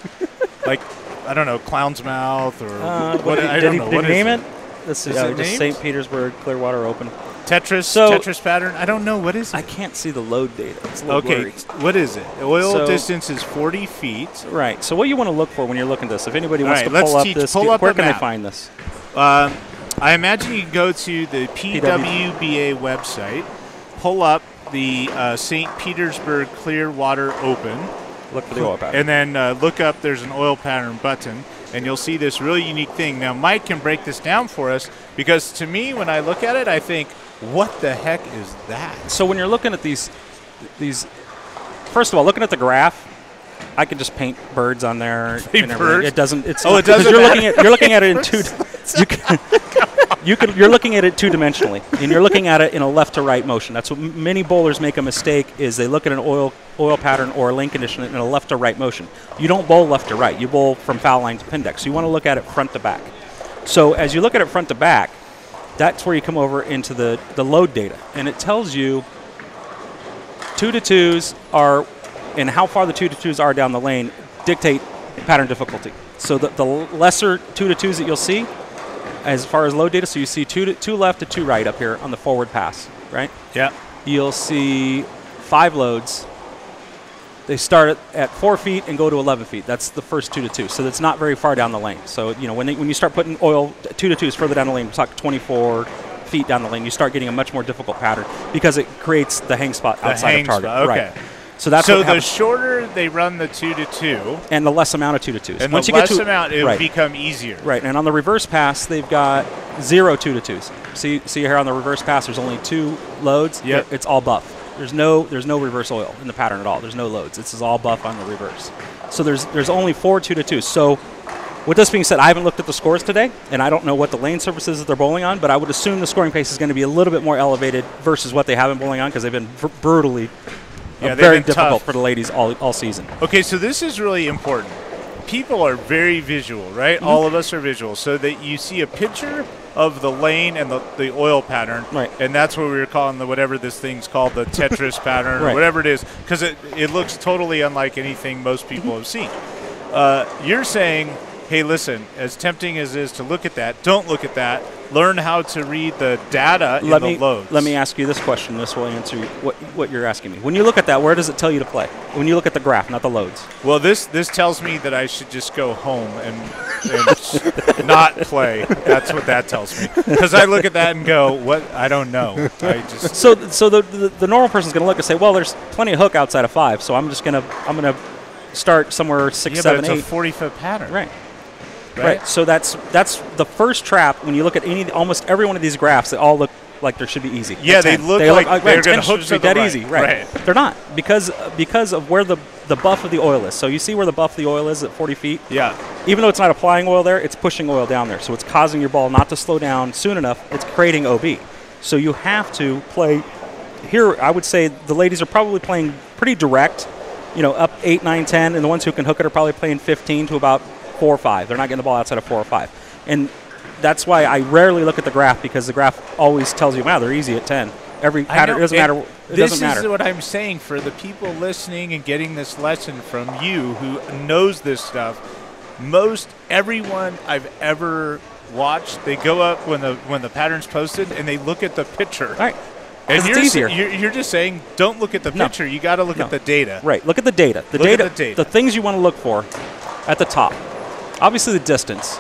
Like, I don't know, Clown's Mouth or what? I don't know. Did he name it? This is just St. Petersburg Clearwater Open. Tetris pattern? I don't know. What is it? I can't see the load data. It's a little blurry. What is it? Oil distance is 40 feet. Right. So what you want to look for when you're looking at this, if anybody wants to pull up this, where can they find this? I imagine you can go to the PWBA website, pull up the St. Petersburg Clearwater Open. Look for the oil pattern. And then look up, there's an oil pattern button, and you'll see this really unique thing. Now, Mike can break this down for us, because to me, when I look at it, I think, what the heck is that? So when you're looking at these, first of all, looking at the graph, I could just paint birds on there. Birds? It doesn't. It doesn't. You're looking at it in two. You're looking at it two-dimensionally, and you're looking at it in a left-to-right motion. That's what many bowlers make a mistake, is they look at an oil pattern or a lane condition in a left-to-right motion. You don't bowl left to right. You bowl from foul line to pin deck. So you want to look at it front to back. So as you look at it front to back, that's where you come over into the load data, and it tells you 2-2s are, and how far the 2-2s are down the lane dictate pattern difficulty. So the lesser 2-2s that you'll see, as far as load data, so you see two left to 2 right up here on the forward pass, right? Yeah. You'll see 5 loads. They start at 4 feet and go to 11 feet. That's the first 2-2. So that's not very far down the lane. So when you start putting oil 2-2s further down the lane, we talk 24 feet down the lane, you start getting a much more difficult pattern because it creates the hang spot outside of target. Okay. Right. So that's so the shorter they run the 2-2, and the less amount of 2-2s. And once the less amount, it will become easier. Right. And on the reverse pass, they've got 0 2-2s. See here on the reverse pass, there's only 2 loads. Yep. It's all buff. There's no reverse oil in the pattern at all. There's no loads. This is all buff on the reverse. So there's only 4 2-2s. So with this being said, I haven't looked at the scores today, and I don't know what the lane surfaces that they're bowling on, but I would assume the scoring pace is going to be a little bit more elevated versus what they have been bowling on, because they've been brutally very difficult for the ladies all season. Okay, so this is really important. People are very visual, right? Mm-hmm. All of us are visual. So that you see a picture of the lane and the oil pattern, right? And that's what we were calling whatever this thing's called, the Tetris pattern or whatever it is, because it looks totally unlike anything most people have seen. You're saying, hey, listen, as tempting as it is to look at that, don't look at that. Learn how to read the data in the loads. Let me ask you this question. This will answer what you're asking me. When you look at that, where does it tell you to play? When you look at the graph, not the loads. Well, this tells me that I should just go home and not play. That's what that tells me. Because I look at that and go, what? I don't know. So the normal person's going to look and say, well, there's plenty of hook outside of 5, so I'm gonna start somewhere 6, 7, 8. It's a 40-foot pattern. Right. So that's the first trap. When you look at almost every one of these graphs, they all look like they should be easy. Yeah, they look like they're going to hook to the that easy. Right. They're not, because of where the buff of the oil is. So you see where the buff of the oil is at 40 feet? Yeah. Even though it's not applying oil there, it's pushing oil down there. So it's causing your ball not to slow down soon enough. It's creating OB. So you have to play here. I would say the ladies are probably playing pretty direct, up 8, 9, 10, and the ones who can hook it are probably playing 15 to about 4 or 5. They're not getting the ball outside of 4 or 5. And that's why I rarely look at the graph, because the graph always tells you, wow, they're easy at 10. Every pattern, it doesn't matter. This is what I'm saying for the people listening and getting this lesson from you who knows this stuff. Most everyone I've ever watched, they go up when the pattern's posted and they look at the picture. All right. And it's easier. You're just saying, don't look at the picture. You got to look at the data. Right. Look at the data. The data. The things you want to look for at the top. Obviously, the distance.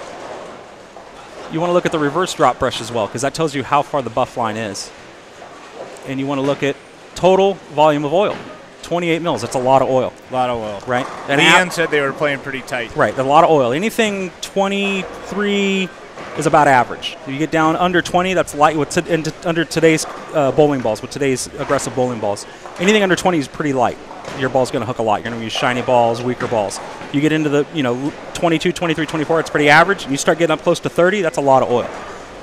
You want to look at the reverse drop brush as well, because that tells you how far the buff line is. And you want to look at total volume of oil. 28 mils. That's a lot of oil. A lot of oil. Right? And Leanne said they were playing pretty tight. Right. A lot of oil. Anything 23 is about average. If you get down under 20, that's light. Under today's bowling balls, with today's aggressive bowling balls, anything under 20 is pretty light. Your ball's going to hook a lot. You're going to use shiny balls, weaker balls. You get into the 22, 23, 24, it's pretty average. And you start getting up close to 30, that's a lot of oil.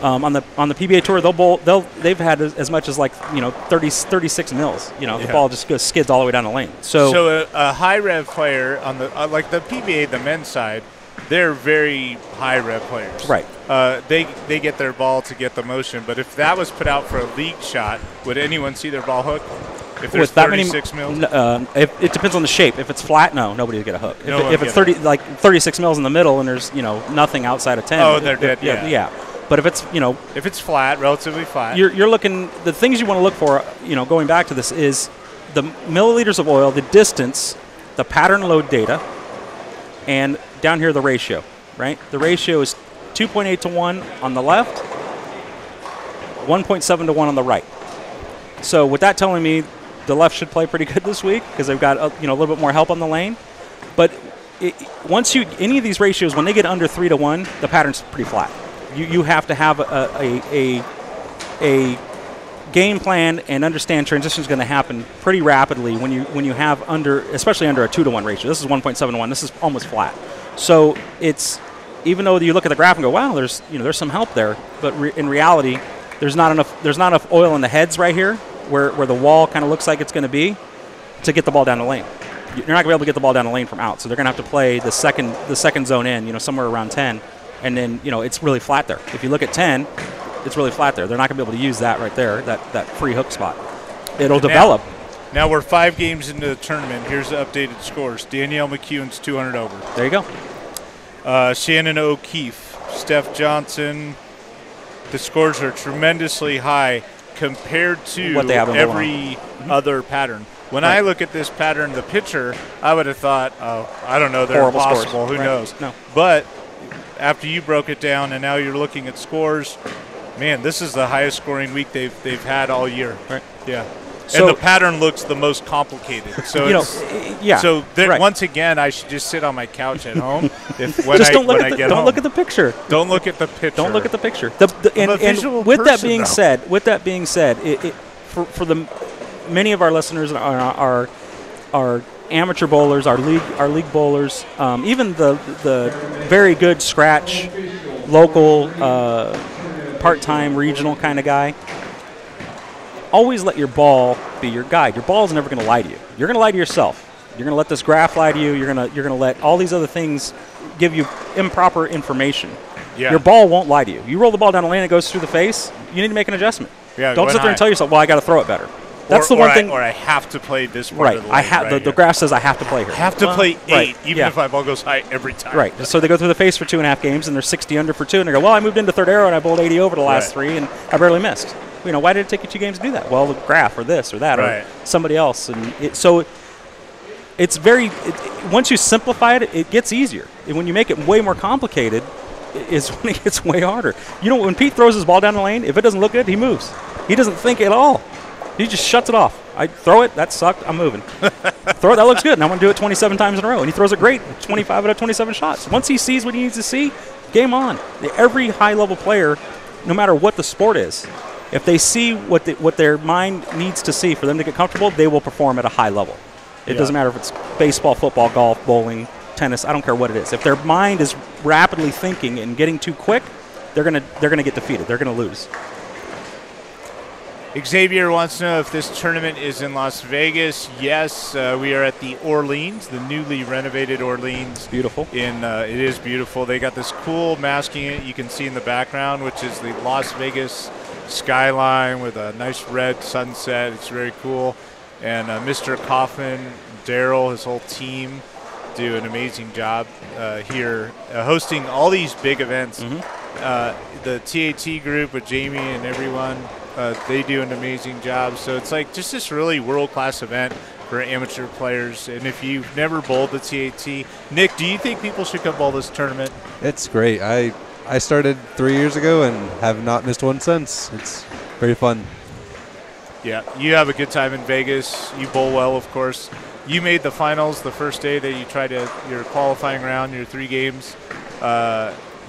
On the PBA tour, they've had as much as 36 mils. The ball just skids all the way down the lane. So a high rev player on the like the PBA, the men's side, they're very high rev players. Right. They get their ball to get the motion, but if that was put out for a league shot, would anyone see their ball hook? If there's 36 mils? It depends on the shape. If it's flat, no, nobody will get a hook. If it's 36 mils in the middle and there's nothing outside of 10. Oh, they're dead. Yeah. But if it's if it's flat, relatively flat, you're looking. The things you want to look for, going back to this, is the milliliters of oil, the distance, the pattern load data, and down here the ratio. Right. The ratio is 2.8 to 1 on the left, 1.7 to 1 on the right. So with that telling me, the left should play pretty good this week because they've got a little bit more help on the lane. But once any of these ratios, when they get under 3 to 1, the pattern's pretty flat. You have to have a game plan and understand transition is going to happen pretty rapidly when you have especially under a 2 to 1 ratio. This is 1.7 to 1. This is almost flat. So it's, even though you look at the graph and go, wow, there's some help there, but in reality, there's not enough oil in the heads right here where the wall kind of looks like it's going to be to get the ball down the lane. You're not going to be able to get the ball down the lane from out, so they're going to have to play the second zone in, somewhere around 10, and then it's really flat there. If you look at 10, it's really flat there. They're not going to be able to use that right there, that free hook spot. It'll develop. Now we're 5 games into the tournament. Here's the updated scores. Danielle McEwen's 200 over. There you go. Shannon O'Keefe, Steph Johnson. The scores are tremendously high compared to what they have every other pattern. When I look at this pattern, the pitcher, I would have thought, I don't know, they're horrible impossible. Scores. Who knows? No. But after you broke it down and now you're looking at scores, man, this is the highest scoring week they've had all year. Right. Yeah. So, and the pattern looks the most complicated. So once again, I should just sit on my couch at home. Don't look at the picture. Don't look at the picture. Don't look at the picture. And with that being said, for the many of our listeners are amateur bowlers, our league bowlers, even the very good scratch, local, part-time, regional kind of guy. Always let your ball be your guide. Your ball is never going to lie to you. You're going to lie to yourself. You're going to let this graph lie to you. You're going to let all these other things give you improper information. Yeah. Your ball won't lie to you. You roll the ball down the lane and it goes through the face, you need to make an adjustment. Yeah, don't sit there and tell yourself, well, I got to throw it better. That's the one thing. Or I have to play this part of the lane. The graph says I have to play here. I have to play 8, even if my ball goes high every time. Right. So they go through the face for 2.5 games, and they're 60 under for 2, and they go, well, I moved into third arrow, and I bowled 80 over the last 3, and I barely missed. Why did it take you 2 games to do that? Well, the graph or this or that or somebody else. And it's once you simplify it, it gets easier. And when you make it way more complicated, is when it gets way harder. When Pete throws his ball down the lane, if it doesn't look good, he moves. He doesn't think at all. He just shuts it off. I throw it, that sucked, I'm moving. Throw it, that looks good, and I'm going to do it 27 times in a row. And he throws it great, 25 out of 27 shots. Once he sees what he needs to see, game on. Every high-level player, no matter what the sport is, if they see what their mind needs to see for them to get comfortable, they will perform at a high level. It doesn't matter if it's baseball, football, golf, bowling, tennis, I don't care what it is. If their mind is rapidly thinking and getting too quick, they're gonna get defeated. They're going to lose. Xavier wants to know if this tournament is in Las Vegas. Yes, we are at the Orleans, the newly renovated Orleans. Beautiful. It is beautiful. They got this cool masking you can see in the background, which is the Las Vegas skyline with a nice red sunset. It's very cool. And Mr. Kaufman, Daryl, his whole team do an amazing job here hosting all these big events. The TAT group with Jamie and everyone, they do an amazing job. So it's like just this really world-class event for amateur players. And if you've never bowled the TAT, Nick, do you think people should come bowl this tournament? It's great. I I started 3 years ago and have not missed one since. It's very fun. Yeah, you have a good time in Vegas. You bowl well, of course. You made the finals the first day that you tried your qualifying round, your 3 games.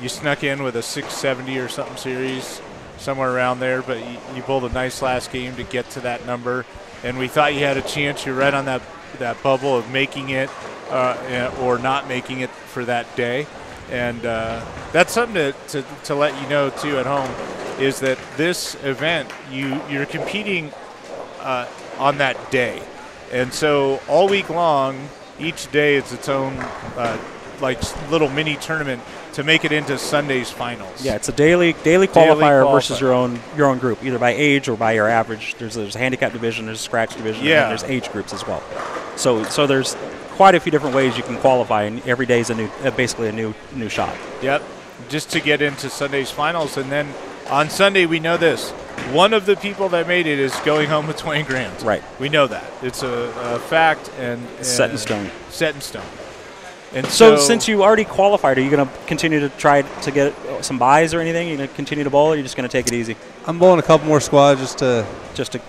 You snuck in with a 670 or something series, somewhere around there, but you bowled a nice last game to get to that number. And we thought you had a chance. You're right on that bubble of making it or not making it for that day. And that's something to let you know, too, at home, is that this event, you're competing on that day. And so all week long, each day it's its own like little mini tournament to make it into Sunday's finals. Yeah, it's a daily qualifier versus your own group, either by age or by your average. There's a handicap division, there's a scratch division, and there's age groups as well. So there's quite a few different ways you can qualify, and every day is basically a new shot. Yep, just to get into Sunday's finals, and then on Sunday we know this: one of the people that made it is going home with 20 grand. Right. We know that. It's a fact and set in stone. Set in stone. And so since you already qualified, are you going to continue to try to get some buys or anything? Are you going to continue to bowl, or are you just going to take it easy? I'm bowling a couple more squads just to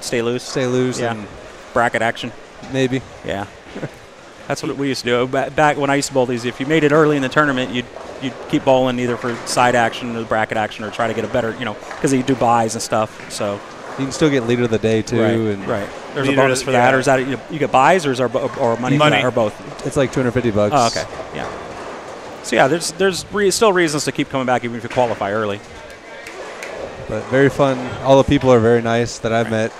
stay loose. Stay loose. Yeah. And bracket action. Maybe. Yeah. That's what we used to do. Back when I used to bowl these, if you made it early in the tournament, you'd keep bowling either for side action or bracket action, or try to get a better, because you do buys and stuff. So you can still get leader of the day too. Right. There's a bonus for that, or is that you get buys, or is there or money for that, or both? It's like $250. Oh, okay. Yeah. So yeah, there's still reasons to keep coming back even if you qualify early. But very fun. All the people are very nice that I've met.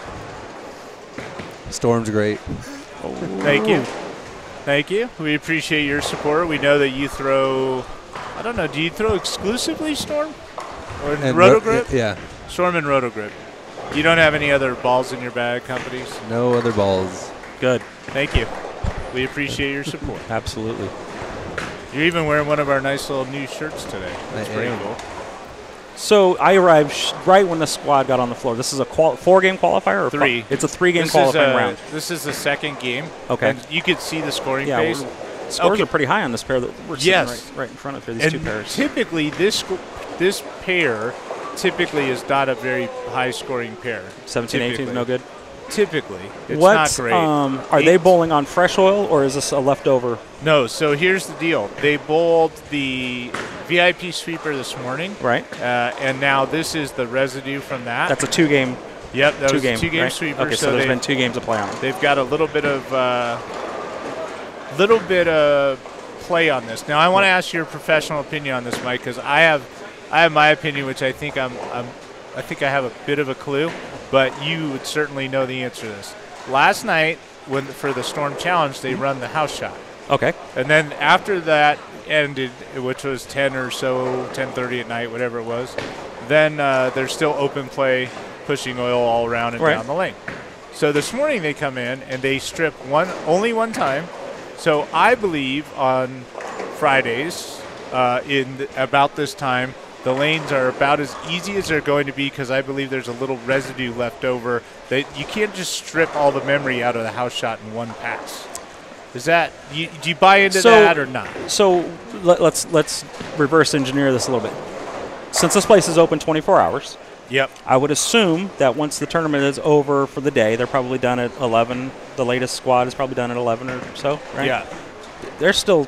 Storm's great. Thank you. Thank you. We appreciate your support. We know that you throw, I don't know, do you throw exclusively Storm? Or Rotogrip? Yeah. Storm and Rotogrip. You don't have any other balls in your bag companies? No other balls. Good. Thank you. We appreciate your support. Absolutely. You're even wearing one of our nice little new shirts today. That's pretty cool. So I arrived right when the squad got on the floor. This is a 4-game qualifier? Or 3. It's a 3-game qualifying round. This is the second game. Okay. And you could see the scoring pace. Scores are pretty high on this pair that we're sitting right in front of here, these two pairs. Typically, this pair is not a very high-scoring pair. 17-18 is no good? Typically. It's not great. Are they bowling on fresh oil, or is this a leftover? No, so here's the deal. They bowled the VIP sweeper this morning. Right. And now this is the residue from that. That's a 2-game. Yep, that was a 2-game sweeper. Okay, so there's been 2 games of play on it. They've got a little bit of play on this. Now, I want to ask your professional opinion on this, Mike, because I have my opinion, which I think I think I have a bit of a clue, but you would certainly know the answer to this. Last night, for the Storm Challenge, they run the house shot. Okay. And then after that ended, which was 10 or so, 10:30 at night, whatever it was, then there's still open play, pushing oil all around and down the lane. So this morning they come in and they strip only one time. So I believe on Fridays about this time, the lanes are about as easy as they're going to be, because I believe there's a little residue left over. That you can't just strip all the memory out of the house shot in one pass. Is that do you buy into that or not? So let's reverse engineer this a little bit. Since this place is open 24 hours, yep, I would assume that once the tournament is over for the day, they're probably done at 11. The latest squad is probably done at 11 or so, right? Yeah. There's still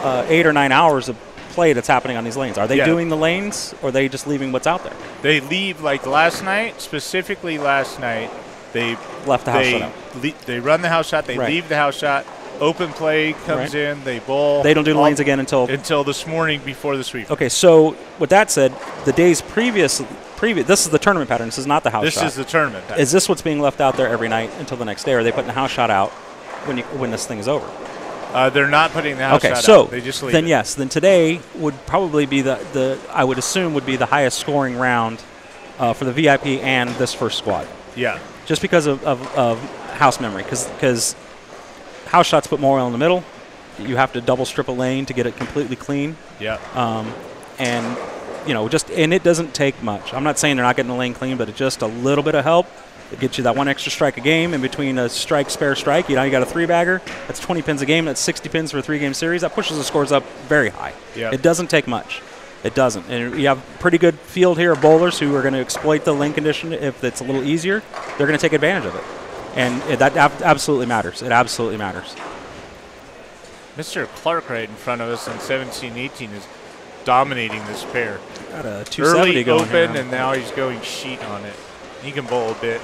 8 or 9 hours of play that's happening on these lanes. Are they doing the lanes, or are they just leaving what's out there? They leave, like specifically last night, they left the house shot out. They run the house shot, they leave the house shot, open play comes in, they bowl. They don't do the lanes again until this morning before the sweep. Okay, so with that said, the days previous, this is the tournament pattern. This is not the house shot. This is the tournament pattern. Is this what's being left out there every night until the next day, or are they putting the house shot out when this thing is over? They're not putting the house shot so out. They just leave then it. Yes, then today would probably be I would assume would be the highest scoring round for the VIP and this first squad. Yeah. Just because of house memory, because house shots put more oil in the middle. You have to double strip a lane to get it completely clean. Yeah. And and it doesn't take much. I'm not saying they're not getting the lane clean, but it's just a little bit of help. It gets you that one extra strike a game in between a spare strike. You got a 3-bagger. That's 20 pins a game. That's 60 pins for a 3-game series. That pushes the scores up very high. Yep. It doesn't take much. It doesn't. And you have a pretty good field here of bowlers who are going to exploit the lane condition if it's a little easier. They're going to take advantage of it. And that absolutely matters. It absolutely matters. Mr. Clark right in front of us in 17-18 is dominating this pair. Got a 270 Early going open, here. and now he's going sheet on it. He can bowl a bit.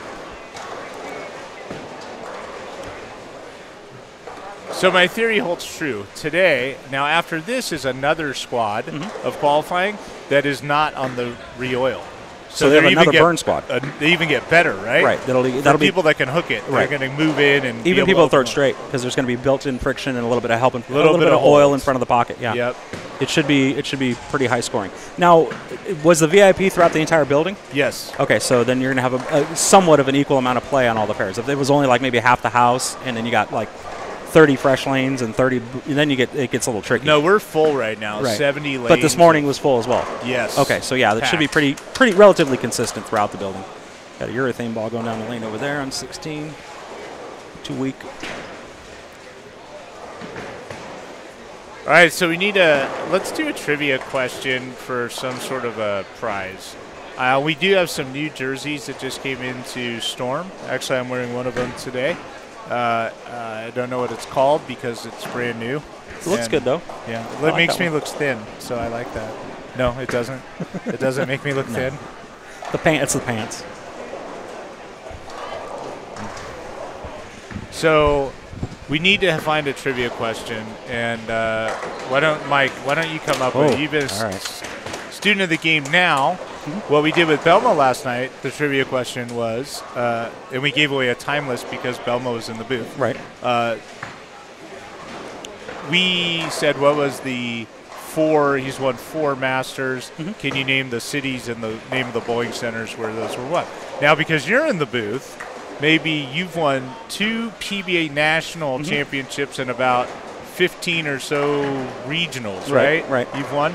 So my theory holds true. Today, now after this is another squad of qualifying that is not on the re-oil. So they have another burn squad. They even get better, right? Right. That'll be people that can hook it. Right. They're going to move in and even people that throw it straight because there's going to be built-in friction and a little bit of help and a little bit of oil in front of the pocket. Yeah. Yep. It should be pretty high scoring. Now, was the VIP throughout the entire building? Yes. Okay, so then you're going to have a somewhat of an equal amount of play on all the pairs. If it was only like maybe half the house and then you got like 30 fresh lanes and 30, then it gets a little tricky. No, we're full right now. Right. 70 lanes. But this morning was full as well. Yes. Okay, so yeah, that should be pretty relatively consistent throughout the building. Got a urethane ball going down the lane over there on 16. Too weak. All right, so let's do a trivia question for some sort of a prize. We do have some new jerseys that just came into Storm. Actually, I'm wearing one of them today. I don't know what it's called because it's brand new. It looks good, though. Yeah, it makes me look thin, so I like that. No, it doesn't. It doesn't make me look thin. It's the pants. So we need to find a trivia question, and why don't you come up with it? You've been a student of the game now. What we did with Belmo last night, the trivia question was, and we gave away a timeless because Belmo was in the booth. Right. We said what was he's won 4 Masters. Can you name the cities and the name of the bowling centers where those were won? Now, because you're in the booth, maybe you've won 2 PBA national championships and about 15 or so regionals, right? Right. You've won?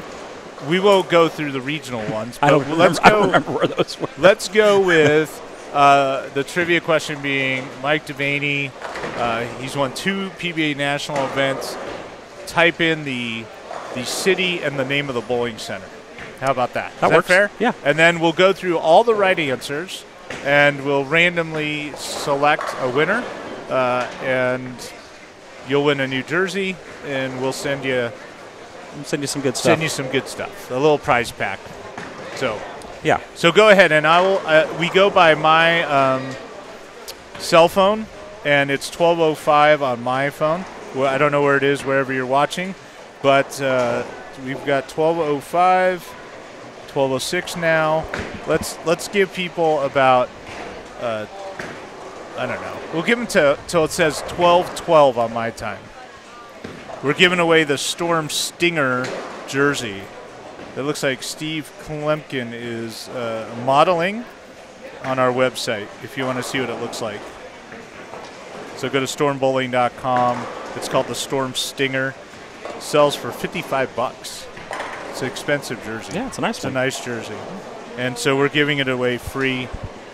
We will go through the regional ones. I don't remember where those were. Let's go with the trivia question being Mike Devaney. He's won 2 PBA national events. Type in the city and the name of the bowling center. How about that? That Is works. That fair? Yeah. And then we'll go through all the right answers, and we'll randomly select a winner, and you'll win a New Jersey, and we'll send you some good stuff. Send you some good stuff. A little prize pack. So yeah. So go ahead, and I will. We go by my cell phone, and it's 12:05 on my phone. Well, I don't know where it is wherever you're watching, but we've got 12:05, 12:06 now. Let's give people about I don't know. We'll give them till it says 12:12 on my time. We're giving away the Storm Stinger jersey. It looks like Steve Klemkin is modeling on our website if you want to see what it looks like. So go to stormbowling.com. It's called the Storm Stinger. Sells for $55. It's an expensive jersey. Yeah, it's a nice one. It's a nice jersey. And so we're giving it away free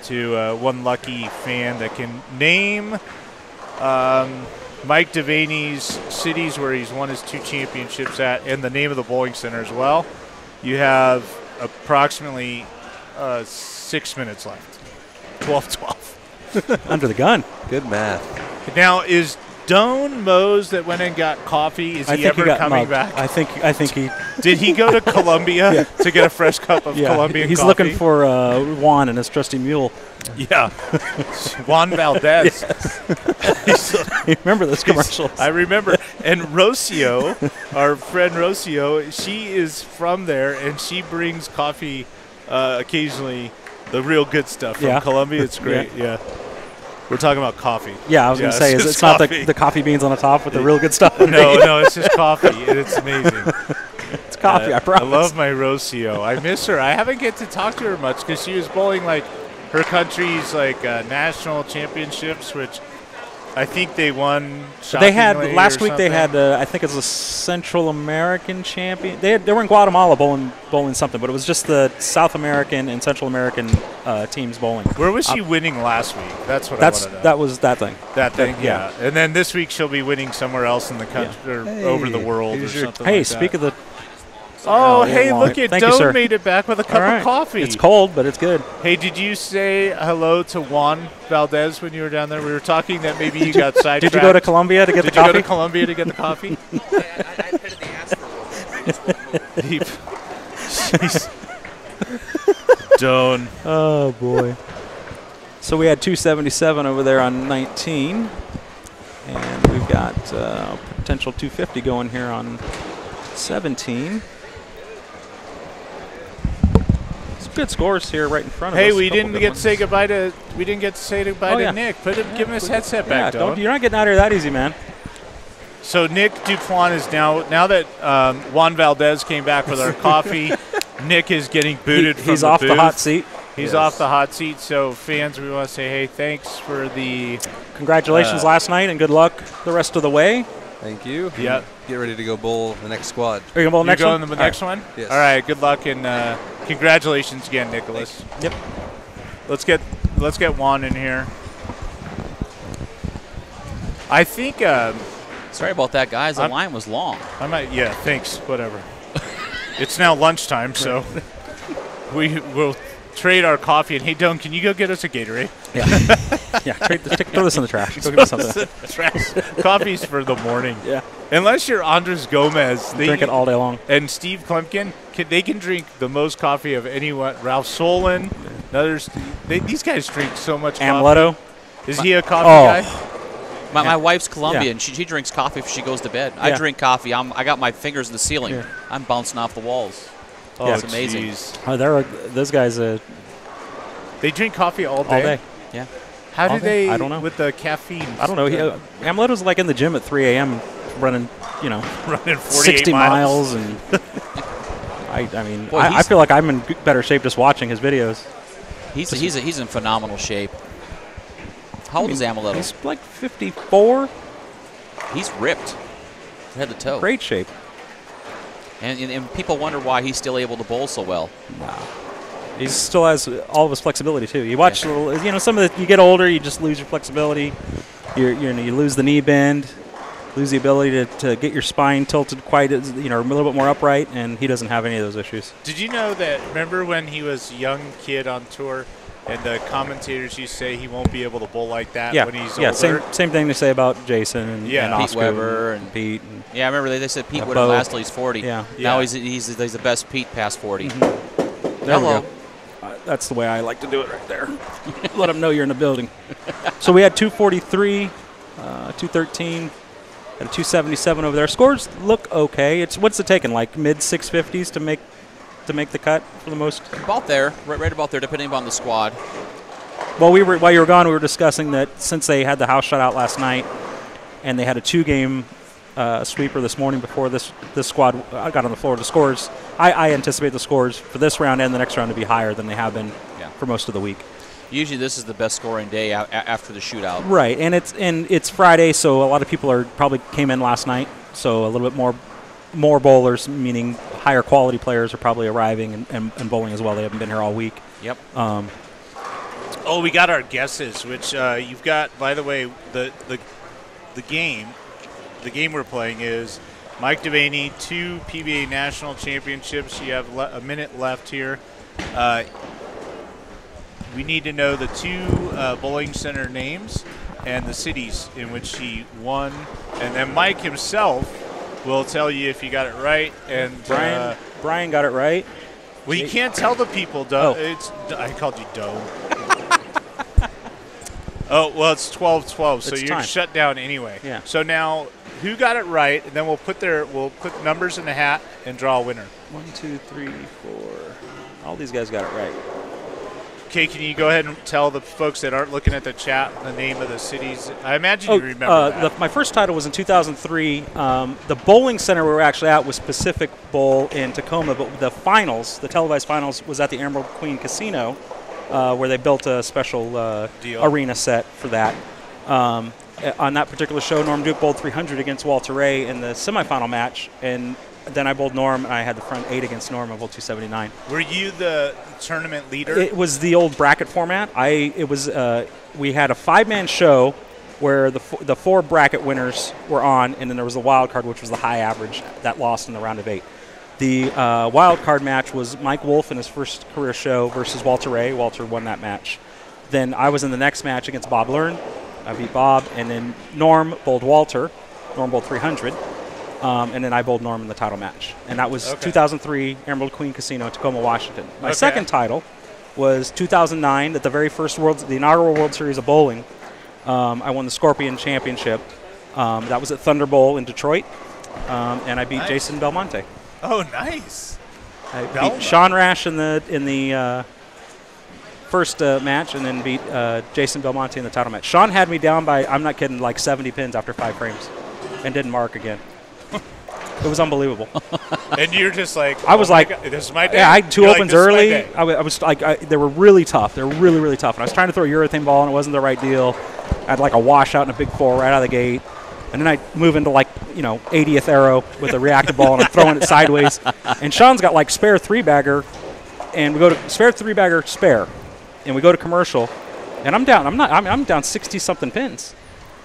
to one lucky fan that can name Mike Devaney's cities where he's won his 2 championships at, and the name of the bowling center as well. You have approximately 6 minutes left. 12:12. Under the gun. Good math. Now, is Doan Mose that went and got coffee, is he ever coming back? I think he Did he go to Colombia to get a fresh cup of Colombian he's coffee? looking for Juan and his trusty mule. Yeah. Juan Valdez. You remember those commercials? I remember. And Rocio, our friend Rocio, she is from there, and she brings coffee occasionally, the real good stuff from Colombia. It's great, yeah. We're talking about coffee. Yeah, I was going to say, it's not the coffee beans on the top with the real good stuff? No, it's just coffee, and it's amazing. It's coffee, I promise. I love my Rocio. I miss her. I haven't get to talk to her much because she was bowling like her country's like national championships, which I think they won. They had last week. Something. They had I think it was a Central American champion. They were in Guatemala bowling something, but it was just the South American and Central American teams bowling. Where was she winning last week? That's what I want to know. That was that thing. That thing, yeah. And then this week she'll be winning somewhere else in the country or over the world or something. Hey, like speak that. of the. Oh, yeah, hey, well, look at thank you, sir. Doan made it back with a cup All right. of coffee. It's cold, but it's good. Hey, did you say hello to Juan Valdez when you were down there? We were talking that maybe you got sidetracked. Did you go to Colombia to get the Did you coffee? go to Colombia to get the coffee? I petted the ass for a little bit. Jeez. Doan. Oh, boy. So we had 277 over there on 19. And we've got potential 250 going here on 17. Some good scores here right in front of us. Hey, A we couple didn't good get to ones. say goodbye to yeah. Nick. Give him his headset Yeah, back, Doan. you're not getting out of here that easy, man. So Nick Dupuan is now that Juan Valdez came back with our coffee, Nick is getting booted from He's the off booth. the hot seat. He's off the hot seat. So fans, we want to say, hey, thanks for the Congratulations last night and good luck the rest of the way. Thank you. Yep. Get ready to go bowl the next squad. Are you going to bowl You next going one? to the next one? Yes. All right. Good luck and congratulations again, Nicholas. Yep. Let's get Juan in here. I think Sorry about that, guys. The line was long. I might. Yeah. Thanks. Whatever. It's now lunchtime, so we will trade our coffee. And hey, Doan, can you go get us a Gatorade? Yeah. Yeah. Throw this in the trash. Go get something. Trash. Coffee's for the morning. Yeah. Unless you're Andres Gomez, Drink it all day long. and Steve Klumpkin, they can drink the most coffee of anyone. Ralph Solon, others. These guys drink so much coffee. Amleto. Is he a coffee Oh. guy? My wife's Colombian. Yeah. She drinks coffee if she goes to bed. I Yeah. drink coffee. I got my fingers in the ceiling. Yeah. I'm bouncing off the walls. Oh, it's amazing. geez. Oh, those guys They drink coffee all day. all day. Yeah. How do All day? they? I don't know. With the caffeine. I don't know. Amleto's like in the gym at 3 a.m. running, running 48 60 miles and. I mean, Boy, I feel like I'm in better shape just watching his videos. He's in phenomenal shape. How old is Amaletto? He's like 54. He's ripped head to toe. Great shape. And people wonder why he's still able to bowl so well. He still has all of his flexibility too. You watch, some of the. You get older, you just lose your flexibility. You lose the knee bend, lose the ability to get your spine tilted quite, a little bit more upright, and he doesn't have any of those issues. Did you know that? Remember when he was a young kid on tour, and the commentators used to say he won't be able to bowl like that when he's older? Same thing to say about Jason and Yeah. Pete Oscar Weber and Pete. And Yeah, I remember they said Pete would Bo. last till he's 40. Yeah. Now Yeah. he's the best Pete past 40. there Hello. we go. That's the way I like to do it right there. Let them know you're in the building. So we had 243, 213, and 277 over there. Scores look okay. What's it taking? Like mid 650s to make the cut for the most. About there, right about there, depending upon the squad. Well, while you were gone, we were discussing that since they had the house shutout last night, and they had a 2-game sweeper this morning before this squad got on the floor. The scores, I anticipate the scores for this round and the next round to be higher than they have been for most of the week. Usually, this is the best scoring day after the shootout. Right, and it's Friday, so a lot of people probably came in last night, so a little bit more bowlers, meaning higher quality players, are probably arriving and bowling as well. They haven't been here all week. Yep. Oh, we got our guesses, which you've got. By the way, the game we're playing is Mike Devaney, 2 PBA national championships. You have a minute left here. We need to know the 2 bowling center names and the cities in which he won, and then Mike himself will tell you if you got it right. And Brian got it right. well, you can't tell the people, Doe. I called you Doe. Oh, well, it's 12-12, so It's you're time. shut down anyway. Yeah. So now, who got it right? And then we'll put numbers in the hat and draw a winner. 1, 2, 3, 4. All these guys got it right. Okay, can you go ahead and tell the folks that aren't looking at the chat the name of the cities? I imagine you remember that. My first title was in 2003. The bowling center we were actually at was Pacific Bowl in Tacoma, but the televised finals, was at the Emerald Queen Casino, where they built a special arena set for that. On that particular show, Norm Duke bowled 300 against Walter Ray in the semifinal match, and then I bowled Norm, and I had the front 8 against Norm. I bowled 279. Were you the tournament leader? It was the old bracket format. We had a 5-man show where the 4 bracket winners were on, and then there was the wild card, which was the high average that lost in the round of 8. The wild card match was Mike Wolf in his first career show versus Walter Ray. Walter won that match. Then I was in the next match against Bob Learn. I beat Bob, and then Norm bowled Walter. Norm bowled 300, and then I bowled Norm in the title match. And that was 2003 Emerald Queen Casino, Tacoma, Washington. My second title was 2009 at the very first the inaugural World Series of Bowling. I won the Scorpion Championship. That was at Thunder Bowl in Detroit, and I beat Jason Belmonte. Oh, nice. I beat Sean Rash in the first match, and then beat Jason Belmonte in the title match. Sean had me down by, I'm not kidding, like 70 pins after 5 frames, and didn't mark again. It was unbelievable. And you're just like, I was like, this is my day. Yeah, I had 2 opens like, early. I was like, they were really tough. They were really, really tough. And I was trying to throw a urethane ball, and it wasn't the right deal. I had like a washout and a big 4 right out of the gate. And then I move into like, 80th arrow with a reactive ball, and I'm throwing it sideways. And Sean's got like spare 3-bagger, and we go to spare 3-bagger spare, and we go to commercial, and I'm down. I'm down 60-something pins,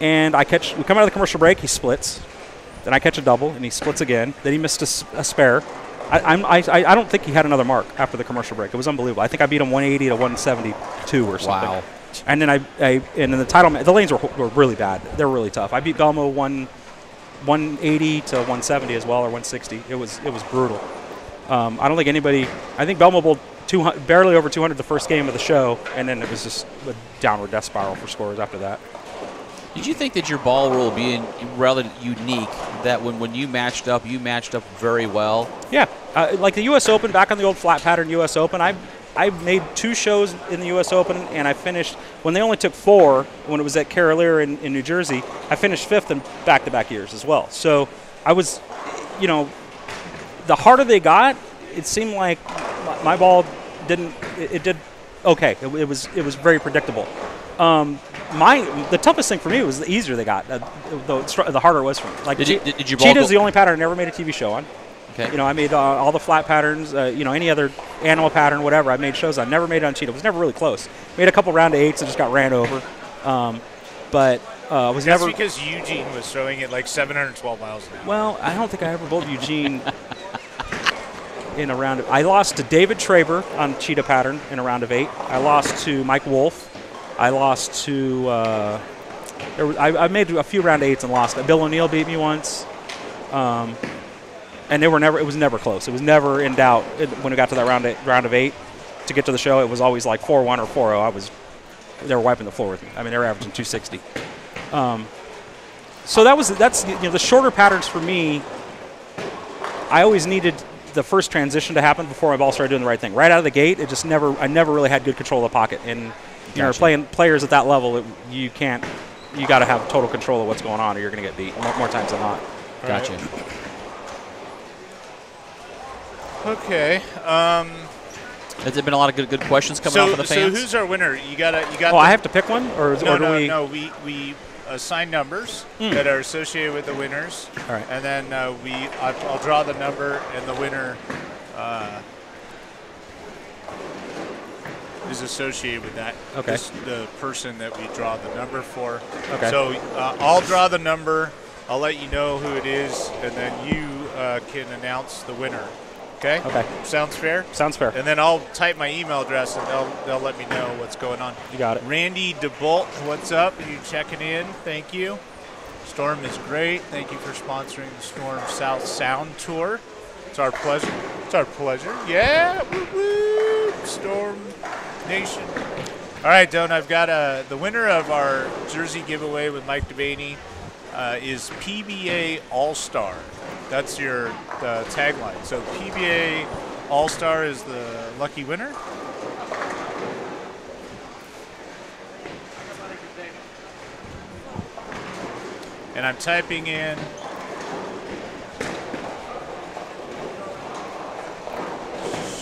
and we come out of the commercial break. He splits, then I catch a double, and he splits again. Then he missed a spare. I don't think he had another mark after the commercial break. It was unbelievable. I think I beat him 180 to 172 or something. Wow. And then and in the title, the lanes were really bad. They were really tough. I beat Belmo 180 to 170 as well, or 160. It was brutal. I don't think anybody. I think Belmo bowled barely over 200 the first game of the show, and then it was just a downward death spiral for scores after that. Did you think that your ball rule being rather unique, that when you matched up very well? Yeah, like the U.S. Open, back on the old flat pattern U.S. Open, I made 2 shows in the U.S. Open, and I finished, when they only took 4, when it was at Carolier in New Jersey, I finished 5th in back-to-back years as well. So I was, the harder they got, it seemed like my ball did okay. It was very predictable. The toughest thing for me was the easier they got, the harder it was for me. Like did you ball Cheetah's the only pattern I never made a TV show on. Okay. I made all the flat patterns, any other animal pattern, whatever. I made shows on. Never made it on Cheetah. It was never really close. Made a couple round of 8s and just got ran over. But was That's never. because Eugene was throwing it like 712 miles an hour. Well, I don't think I ever bowled Eugene in a round of. I lost to David Traber on Cheetah pattern in a round of 8. I lost to Mike Wolf. I lost to. I made a few round 8s and lost. Bill O'Neill beat me once. And it was never close. It was never in doubt when it got to that round of 8 to get to the show. It was always like 4-1 or 4-0. They were wiping the floor with me. I mean, they were averaging 260. So that's the shorter patterns for me. I always needed the first transition to happen before my ball started doing the right thing. Right out of the gate, I never really had good control of the pocket. And playing players at that level, you got to have total control of what's going on, or you're going to get beat more times than not. Gotcha. Right. Okay. Has there been a lot of good questions coming off of the fans? So who's our winner? You got. Oh, I have to pick one, or do we? No. We assign numbers that are associated with the winners. All right. And then I'll draw the number, and the winner is associated with that. Okay. The person that we draw the number for. Okay. So I'll draw the number. I'll let you know who it is, and then you can announce the winner. Okay? Okay. Sounds fair? Sounds fair. And then I'll type my email address, and they'll let me know what's going on. You got it. Randy DeBolt, what's up? You checking in? Thank you. Storm is great. Thank you for sponsoring the Storm South Sound Tour. It's our pleasure. It's our pleasure. Yeah. Woo-woo. Storm Nation. All right, Don, I've got the winner of our jersey giveaway with Mike Devaney is PBA All-Star. That's your tagline. So PBA All-Star is the lucky winner. And I'm typing in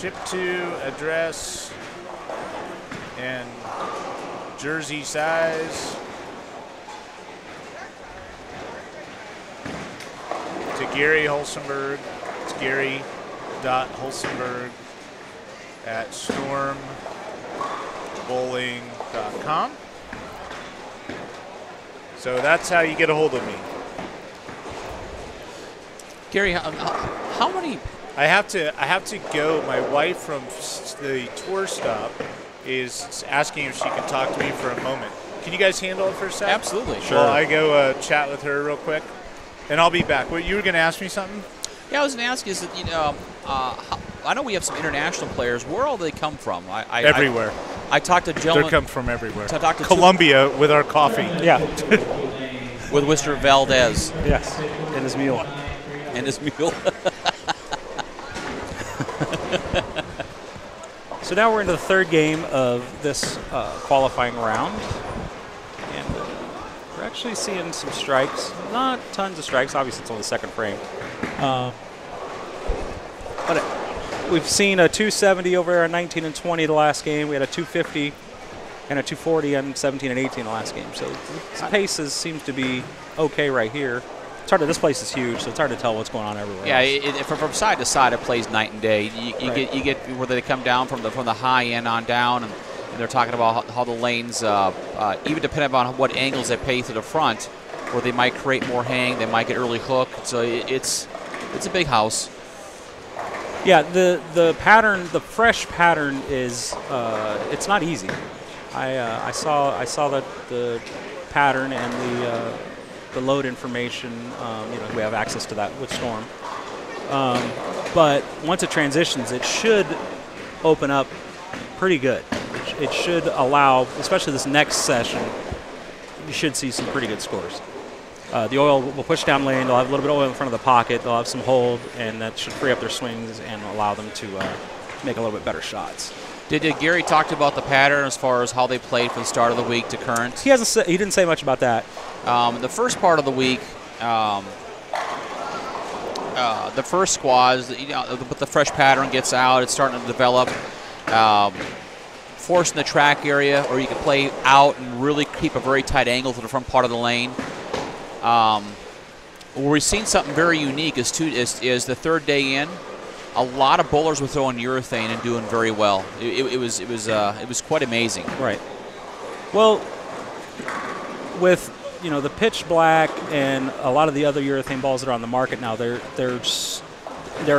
ship to, address, and jersey size. To Gary Holsenberg. It's Gary.Holsenberg@stormbowling.com. So that's how you get a hold of me. Gary, how many I have to go. My wife from the tour stop is asking if she can talk to me for a moment. Can you guys handle it for a second? Absolutely. Sure. Well, I go chat with her real quick, and I'll be back. What, you were going to ask me something? Yeah, I was going to ask you, is that, I know we have some international players. Where all do they come from? Everywhere. I talked to gentlemen. They come from everywhere. I talked to Colombia with our coffee. Yeah. with Mr. Valdez. Yes. And his mule. And his mule. So now we're into the third game of this qualifying round. And we're actually seeing some strikes. Not tons of strikes. Obviously, it's only the second frame. But we've seen a 270 over there on 19 and 20 the last game. We had a 250 and a 240 on 17 and 18 the last game. So the pace seems to be okay right here. It's hard to, this place is huge, so it's hard to tell what's going on everywhere. Yeah, from side to side, it plays night and day. You get where they come down from the high end on down, and they're talking about how the lanes, even depending on what angles they pay to the front, where they might create more hang, they might get early hook. So it's a big house. Yeah, the pattern, the fresh pattern is it's not easy. I saw the pattern and the load information. We have access to that with Storm. But once it transitions, it should open up pretty good. It should allow, especially this next session, you should see some pretty good scores. The oil will push down lane. They'll have a little bit of oil in front of the pocket. They'll have some hold, and that should free up their swings and allow them to make a little bit better shots. Did Gary talk about the pattern as far as how they played from the start of the week to current? He didn't say much about that. The first part of the week, the first squads, but the fresh pattern gets out. It's starting to develop. Forcing the track area, or you can play out and really keep a very tight angle to the front part of the lane. Where we've seen something very unique is the third day in. A lot of bowlers were throwing urethane and doing very well. It was quite amazing. Right. Well, with the pitch black and a lot of the other urethane balls that are on the market now, they're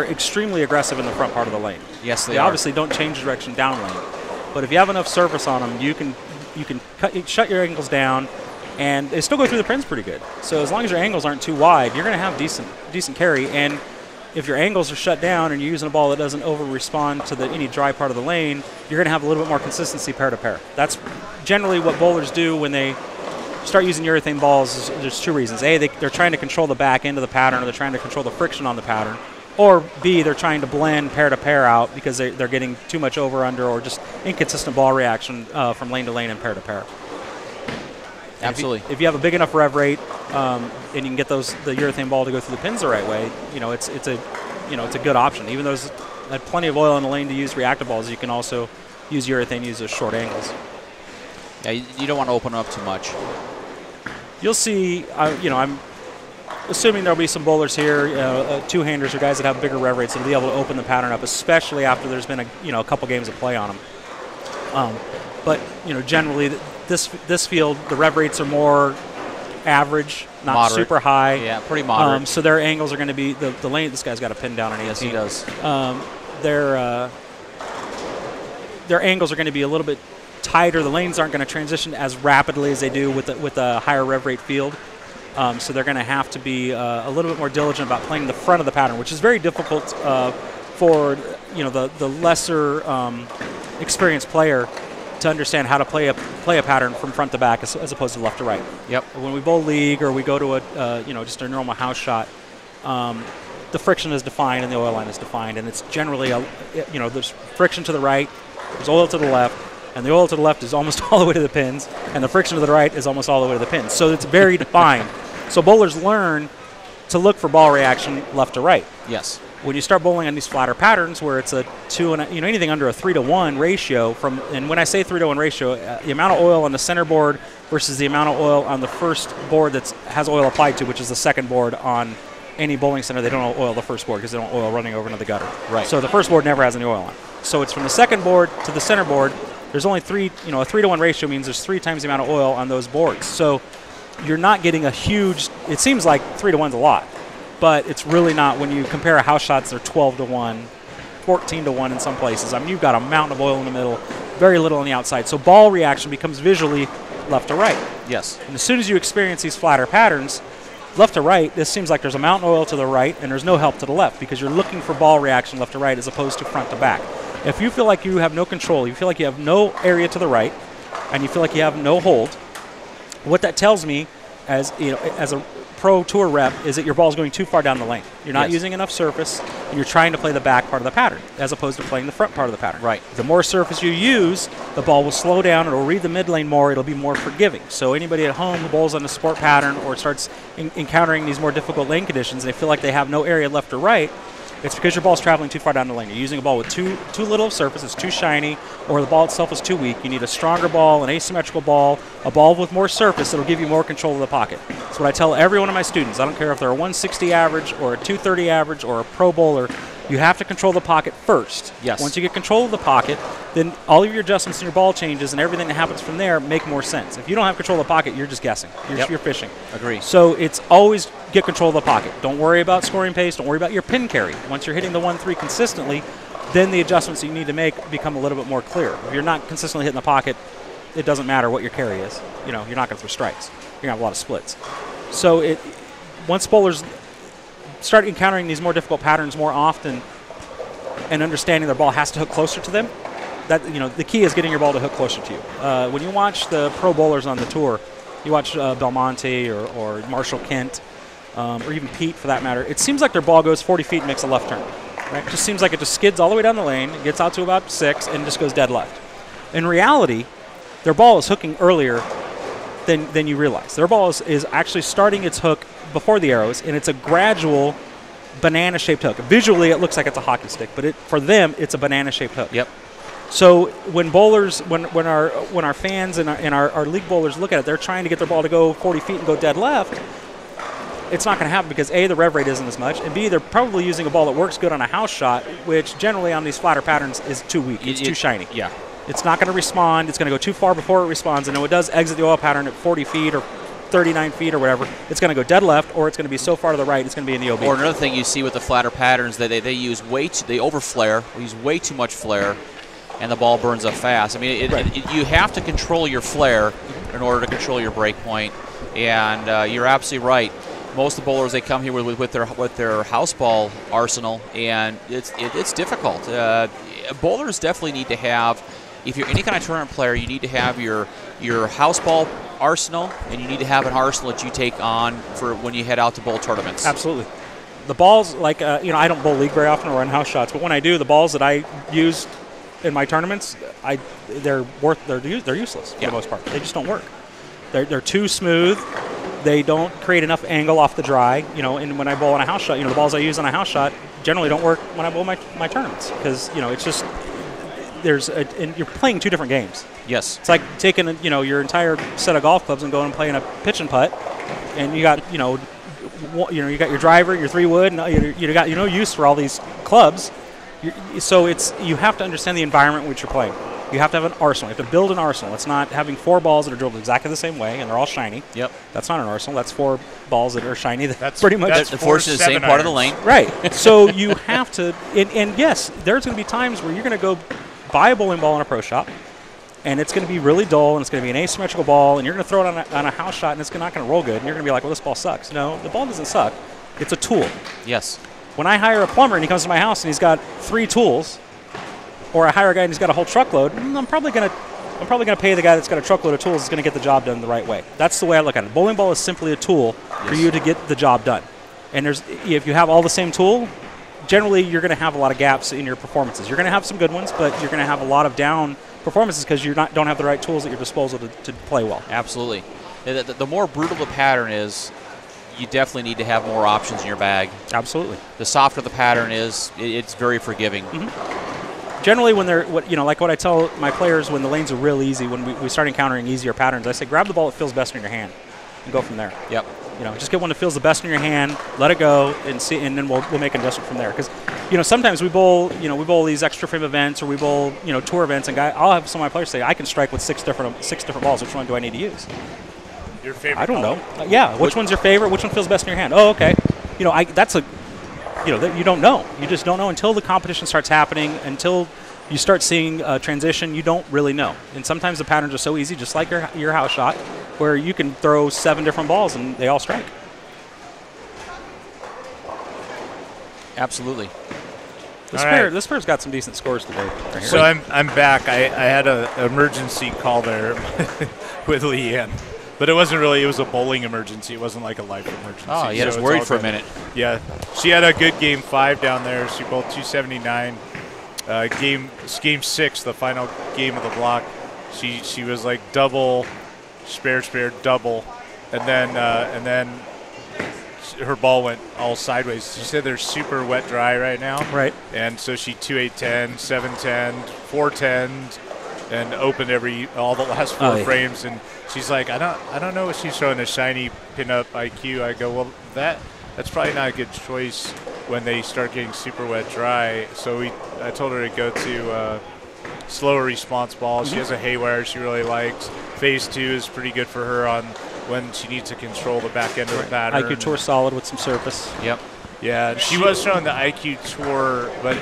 extremely aggressive in the front part of the lane. Yes, they are. They obviously don't change direction down lane, but if you have enough surface on them, you can shut your angles down, and they still go through the pins pretty good. So as long as your angles aren't too wide, you're going to have decent carry. And if your angles are shut down and you're using a ball that doesn't over-respond to any dry part of the lane, you're going to have a little bit more consistency pair to pair. That's generally what bowlers do when they start using urethane balls. There's two reasons. A, they're trying to control the back end of the pattern, or they're trying to control the friction on the pattern. Or B, they're trying to blend pair to pair out because they're getting too much over-under or just inconsistent ball reaction from lane to lane and pair to pair. Absolutely. If you have a big enough rev rate and you can get the urethane ball to go through the pins the right way, it's a good option. Even though there's plenty of oil in the lane to use reactive balls, you can also use urethane, use those short angles. Yeah, you don't want to open up too much. You'll see. I'm assuming there'll be some bowlers here, two-handers or guys that have bigger rev rates that'll be able to open the pattern up, especially after there's been a couple games of play on them. But generally. This field, the rev rates are more average, not moderate. Super high. Yeah, pretty moderate. So their angles are going to be the lane. This guy's got a pin down on 18. Yes, he does. Their angles are going to be a little bit tighter. The lanes aren't going to transition as rapidly as they do with a higher rev rate field. So they're going to have to be a little bit more diligent about playing the front of the pattern, which is very difficult for the lesser experienced player to understand how to play a pattern from front to back as opposed to left to right. Yep. When we bowl league or we go to just a normal house shot, the friction is defined and the oil line is defined, and it's generally there's friction to the right, there's oil to the left, and the oil to the left is almost all the way to the pins, and the friction to the right is almost all the way to the pins. So it's very defined. So bowlers learn to look for ball reaction left to right. Yes. When you start bowling on these flatter patterns where it's a anything under a 3-to-1 ratio and when I say 3-to-1 ratio, the amount of oil on the center board versus the amount of oil on the first board that has oil applied to, which is the second board on any bowling center, they don't oil the first board because they don't oil running over into the gutter. Right. So the first board never has any oil on. So it's from the second board to the center board. There's only a 3-to-1 ratio means there's 3 times the amount of oil on those boards. So you're not getting a huge, it seems like 3-to-1's a lot. but it's really not. When you compare house shots, they're 12 to 1, 14 to 1 in some places. I mean, you've got a mountain of oil in the middle, very little on the outside. So ball reaction becomes visually left to right. Yes. And as soon as you experience these flatter patterns, left to right, this seems like there's a mountain of oil to the right and there's no help to the left because you're looking for ball reaction left to right as opposed to front to back. If you feel like you have no control, you feel like you have no area to the right, and you feel like you have no hold, what that tells me as a pro tour rep is that your ball is going too far down the lane. You're not using enough surface, and you're trying to play the back part of the pattern as opposed to playing the front part of the pattern. Right. The more surface you use, the ball will slow down. It'll read the mid lane more. It'll be more forgiving. So anybody at home who bowls on a sport pattern or starts encountering these more difficult lane conditions, and they feel like they have no area left or right, it's because your ball's traveling too far down the lane. You're using a ball with too little surface, it's too shiny, or the ball itself is too weak. You need a stronger ball, an asymmetrical ball, a ball with more surface that'll give you more control of the pocket. That's what I tell every one of my students. I don't care if they're a 160 average or a 230 average or a pro bowler. You have to control the pocket first. Yes. Once you get control of the pocket, then all of your adjustments and your ball changes and everything that happens from there make more sense. If you don't have control of the pocket, you're just guessing. You're fishing. Agree. So it's always get control of the pocket. Don't worry about scoring pace. Don't worry about your pin carry. Once you're hitting the 1-3 consistently, then the adjustments that you need to make become a little bit more clear. If you're not consistently hitting the pocket, it doesn't matter what your carry is. You're not going to throw strikes. You're going to have a lot of splits. So once bowlers start encountering these more difficult patterns more often and understanding their ball has to hook closer to them, the key is getting your ball to hook closer to you. When you watch the pro bowlers on the tour, you watch Belmonte or Marshall Kent, or even Pete for that matter, it seems like their ball goes 40 feet and makes a left turn. Right? It just seems like it just skids all the way down the lane, gets out to about 6, and just goes dead left. In reality, their ball is hooking earlier than you realize. Their ball is actually starting its hook before the arrows, and it's a gradual banana-shaped hook. Visually, it looks like it's a hockey stick, but for them, it's a banana-shaped hook. Yep. So when bowlers, when our fans and our league bowlers look at it, they're trying to get their ball to go 40 feet and go dead left. It's not going to happen because A, the rev rate isn't as much, and B, they're probably using a ball that works good on a house shot, which generally on these flatter patterns is too weak. It's too shiny. Yeah. It's not going to respond. It's going to go too far before it responds, and when it does exit the oil pattern at 40 feet or 39 feet or whatever, it's going to go dead left, or it's going to be so far to the right, it's going to be in the OB. Or another thing you see with the flatter patterns, that they use they overflare, use way too much flare, and the ball burns up fast. I mean, you have to control your flare in order to control your break point, and you're absolutely right. Most of the bowlers, they come here with their house ball arsenal, and it's difficult. Bowlers definitely need to have, if you're any kind of tournament player, you need to have your house ball arsenal, and you need to have an arsenal that you take on for when you head out to bowl tournaments. Absolutely. The balls, like I don't bowl league very often or run house shots, but when I do, the balls that I use in my tournaments, they're useless for the most part. They just don't work. They're too smooth. They don't create enough angle off the dry. And when I bowl on a house shot, the balls I use on a house shot generally don't work when I bowl my tournaments because it's just and you're playing two different games. Yes. It's like taking your entire set of golf clubs and going and playing a pitch and putt, and you got you got your driver, your 3-wood, and you got no use for all these clubs. So you have to understand the environment in which you're playing. You have to have an arsenal. You have to build an arsenal. It's not having 4 balls that are drilled exactly the same way and they're all shiny. Yep. That's not an arsenal. That's 4 balls that are shiny. That's pretty much that's unfortunately the same part of the lane. Right. So you have to, and yes, there's going to be times where you're going to go buy a bowling ball in a pro shop, and it's going to be really dull, and it's going to be an asymmetrical ball, and you're going to throw it on a house shot, and it's not going to roll good, and you're going to be like, well, this ball sucks. No, the ball doesn't suck. It's a tool. Yes. When I hire a plumber and he comes to my house and he's got 3 tools, or I hire a guy and he's got a whole truckload, I'm probably going to pay the guy that's got a truckload of tools that's going to get the job done the right way. That's the way I look at it. Bowling ball is simply a tool for you to get the job done. And if you have all the same tool, generally you're going to have a lot of gaps in your performances. You're going to have some good ones, but you're going to have a lot of down performances because you don't have the right tools at your disposal to play well. Absolutely. The more brutal the pattern is, you definitely need to have more options in your bag. Absolutely. The softer the pattern is, it's very forgiving. Mm-hmm. Generally, when like what I tell my players when the lanes are real easy, when we start encountering easier patterns, I say grab the ball that feels best in your hand and go from there. Yep. Just get one that feels the best in your hand, let it go, and see, and then we'll make an adjustment from there. Because, sometimes we bowl these extra frame events or we bowl, tour events, and I'll have some of my players say, I can strike with six different balls. Which one do I need to use? Your favorite? I don't know. Yeah. Which one's your favorite? Which one feels best in your hand? Oh, okay. that's a, that you don't know. You just don't know until the competition starts happening, until you start seeing transition. You don't really know. And sometimes the patterns are so easy, just like your house shot, where you can throw 7 different balls and they all strike. Absolutely. This pair's got some decent scores today. Right here. So I'm back. I had an emergency call there with Leanne. But it wasn't really, it was a bowling emergency. It wasn't like a life emergency. Oh, you had us worried for a minute. Yeah. She had a good game 5 down there. She bowled 279. Game 6, the final game of the block, she was like double, spare, double. And then her ball went all sideways. She said they're super wet dry right now. Right. And so she 2-8-10, 7-10, 4-10, and opened all the last 4 frames. And she's like, I don't know what she's showing a shiny pinup IQ. I go, well, that's probably not a good choice when they start getting super wet dry. So I told her to go to slower response balls. She has a haywire she really likes. Phase 2 is pretty good for her on when she needs to control the back end of the pattern. IQ Tour solid with some surface. Yep. Yeah, she was showing the IQ Tour, but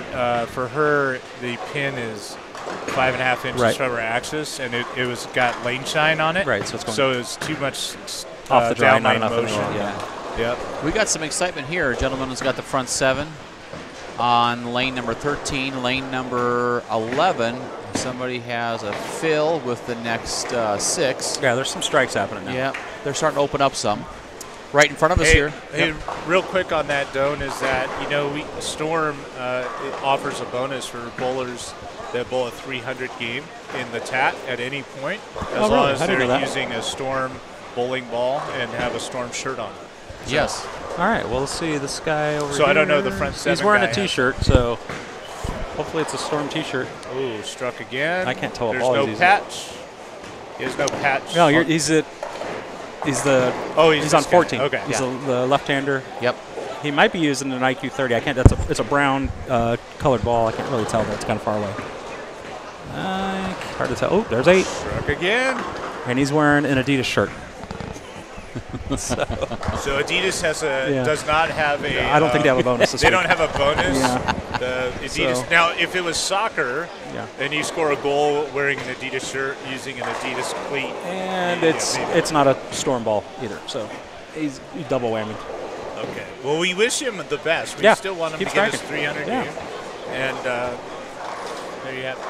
for her, the pin is 5.5 inches from her axis, and it was got lane shine on it. Right, so it was too much off the dry, down not lane enough motion. Yeah. Yep. We got some excitement here. A gentleman has got the front 7 on lane number 13, lane number 11. Somebody has a fill with the next 6. Yeah, there's some strikes happening now. Yeah, they're starting to open up some. Right in front of us here. Hey, real quick on that, Doan, is that, Storm it offers a bonus for bowlers that bowl a 300 game in the TAT at any point, as long as they're using a Storm bowling ball and have a Storm shirt on. So. Yes. All right, well, let's see this guy over here. So I don't know the front 7 He's wearing guy a T-shirt, so hopefully it's a Storm T-shirt. Ooh, struck again. I can't tell what There's ball no he's patch. He has no patch. No, he's on 14. Okay. He's the left-hander. Yep. He might be using an IQ 30. I can't. It's a brown colored ball. I can't really tell. That's kind of far away. Hard to tell. Oh, there's 8. Struck again. And he's wearing an Adidas shirt. So Adidas does not have a. I don't think they have a bonus. They don't have a bonus. Yeah. The Adidas. Now, if it was soccer, and you score a goal wearing an Adidas shirt using an Adidas cleat, and it's not a Storm ball either. So he's double whammy. Okay. Well, we wish him the best. We still want him to get his 300 game. And there you have it.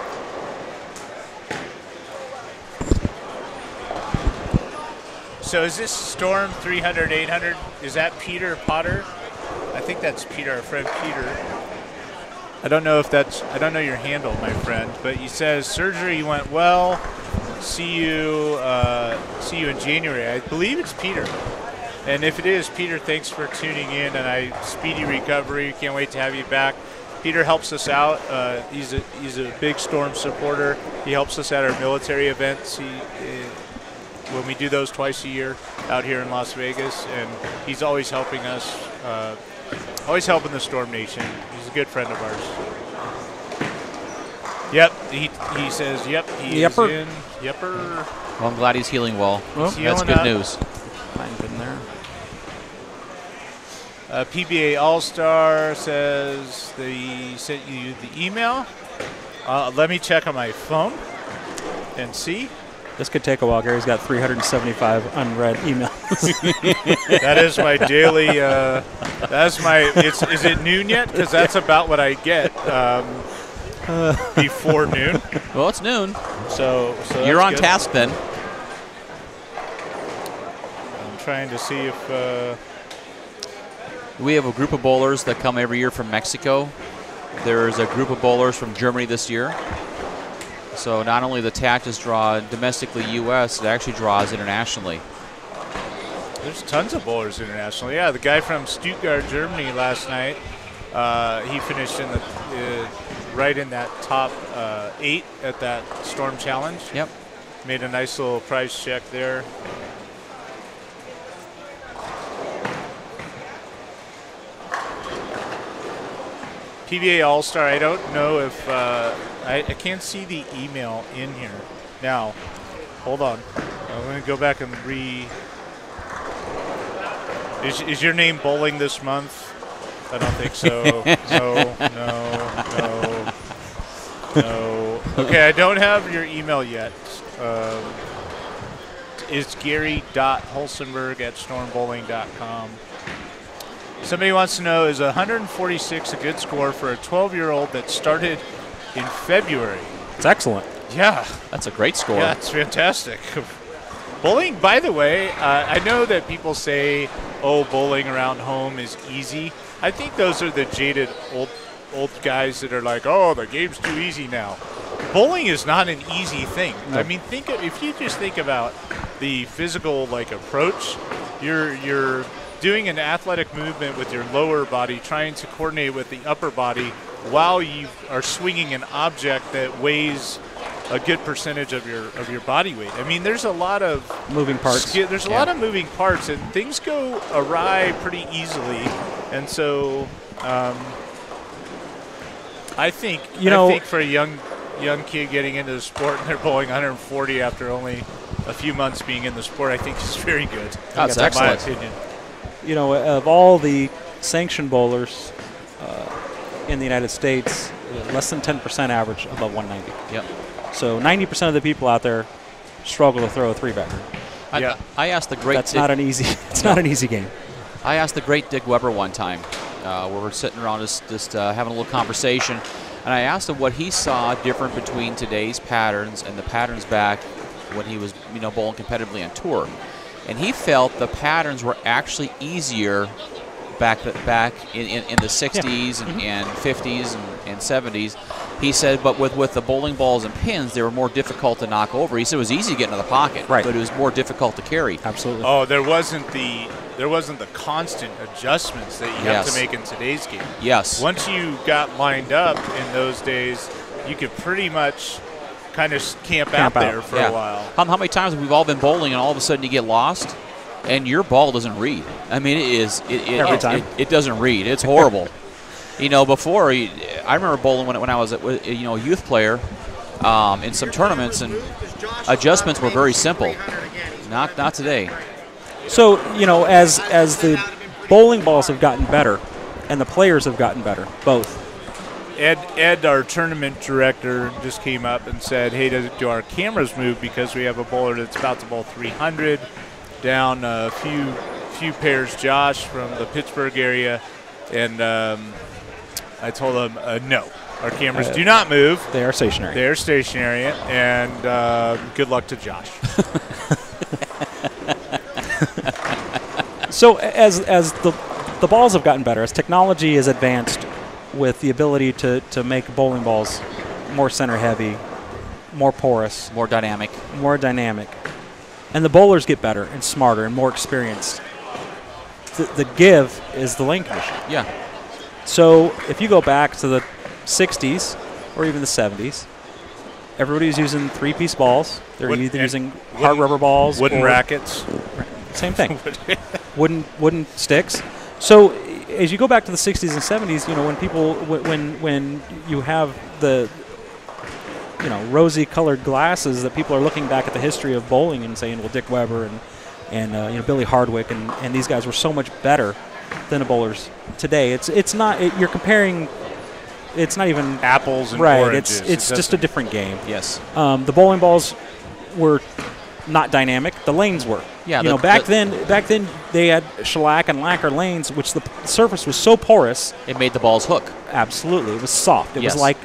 So is this Storm 300, 800? Is that Peter Potter? I think that's Peter, our friend Peter. I don't know your handle, my friend, but he says surgery went well. See you in January. I believe it's Peter. And if it is, Peter, thanks for tuning in, and speedy recovery. Can't wait to have you back. Peter helps us out. He's a big Storm supporter. He helps us at our military events. When we do those twice a year out here in Las Vegas, and he's always helping us, always helping the Storm Nation. He's a good friend of ours. Yep, he says, yep, he is in. Yepper. Well, I'm glad he's healing well. That's good news. Fine, good in there. PBA All-Star says they sent you the email. Let me check on my phone and see. This could take a while. Gary's got 375 unread emails. That is my daily. Is it noon yet? Because that's about what I get before noon. Well, it's noon. So you're on task then. I'm trying to see if. We have a group of bowlers that come every year from Mexico. There's a group of bowlers from Germany this year. So not only the TAT does draw domestically U.S., it actually draws internationally. There's tons of bowlers internationally. Yeah, the guy from Stuttgart, Germany last night, he finished in right in that top 8 at that Storm Challenge. Yep. Made a nice little prize check there. PBA All-Star, I don't know if I can't see the email in here. Now, hold on. I'm going to go back and Is your name Bowling this month? I don't think so. No. Okay, I don't have your email yet. It's gary.holsenberg@stormbowling.com. Somebody wants to know, is 146 a good score for a 12-year-old that started in February? It's excellent. Yeah. That's a great score. Yeah, it's fantastic. Bowling, by the way, I know that people say, oh, bowling around home is easy. I think those are the jaded old guys that are like, oh, the game's too easy now. Bowling is not an easy thing. No. I mean, if you just think about the physical approach, you're doing an athletic movement with your lower body, trying to coordinate with the upper body while you are swinging an object that weighs a good percentage of your body weight. I mean, there's a lot of moving parts. There's a lot of moving parts, and things go awry pretty easily. And so, I think for a young kid getting into the sport and they're bowling 140 after only a few months being in the sport, I think is very good. That's excellent. My opinion. Of all the sanctioned bowlers in the United States, less than 10% average above 190. Yep. So 90% of the people out there struggle to throw a 3-bagger. I asked the great. That's not an easy. It's not an easy game. I asked the great Dick Weber one time, where we're sitting around just having a little conversation, and I asked him what he saw different between today's patterns and the patterns back when he was bowling competitively on tour, and he felt the patterns were actually easier back in the 60s and 50s and 70s. He said, but with the bowling balls and pins, they were more difficult to knock over. He said it was easy to get into the pocket, right, but it was more difficult to carry. Absolutely. Oh, there wasn't the constant adjustments that you have to make in today's game. Yes. Once you got lined up in those days, you could pretty much kind of camp out there for a while. How many times have we all been bowling and all of a sudden you get lost and your ball doesn't read? I mean, every time. It doesn't read. It's horrible. Before, I remember bowling when I was a youth player in some tournaments, and adjustments were very simple. Not today. So, as the bowling balls have gotten better and the players have gotten better, both. Ed, our tournament director, just came up and said, hey, do our cameras move because we have a bowler that's about to bowl 300, down a few pairs, Josh from the Pittsburgh area, and I told him, no, our cameras do not move. They are stationary. They are stationary, and good luck to Josh. So as the balls have gotten better, as technology has advanced with the ability to make bowling balls more center heavy, more porous, more dynamic, and the bowlers get better and smarter and more experienced, the give is the lane commission. Yeah. So if you go back to the 60s or even the 70s, everybody was using 3-piece balls. They're either using hard rubber balls, wooden rackets. Same thing. wooden sticks. So as you go back to the 60s and 70s, when you have the rosy colored glasses, that people are looking back at the history of bowling and saying, well, Dick Weber and Billy Hardwick and these guys were so much better than the bowlers today. It's not you're comparing. It's not even apples and oranges. Right. It's just a different game. Yes. The bowling balls were not dynamic. The lanes were. Yeah. Back then they had shellac and lacquer lanes, which the surface was so porous. It made the balls hook. Absolutely. It was soft. It was like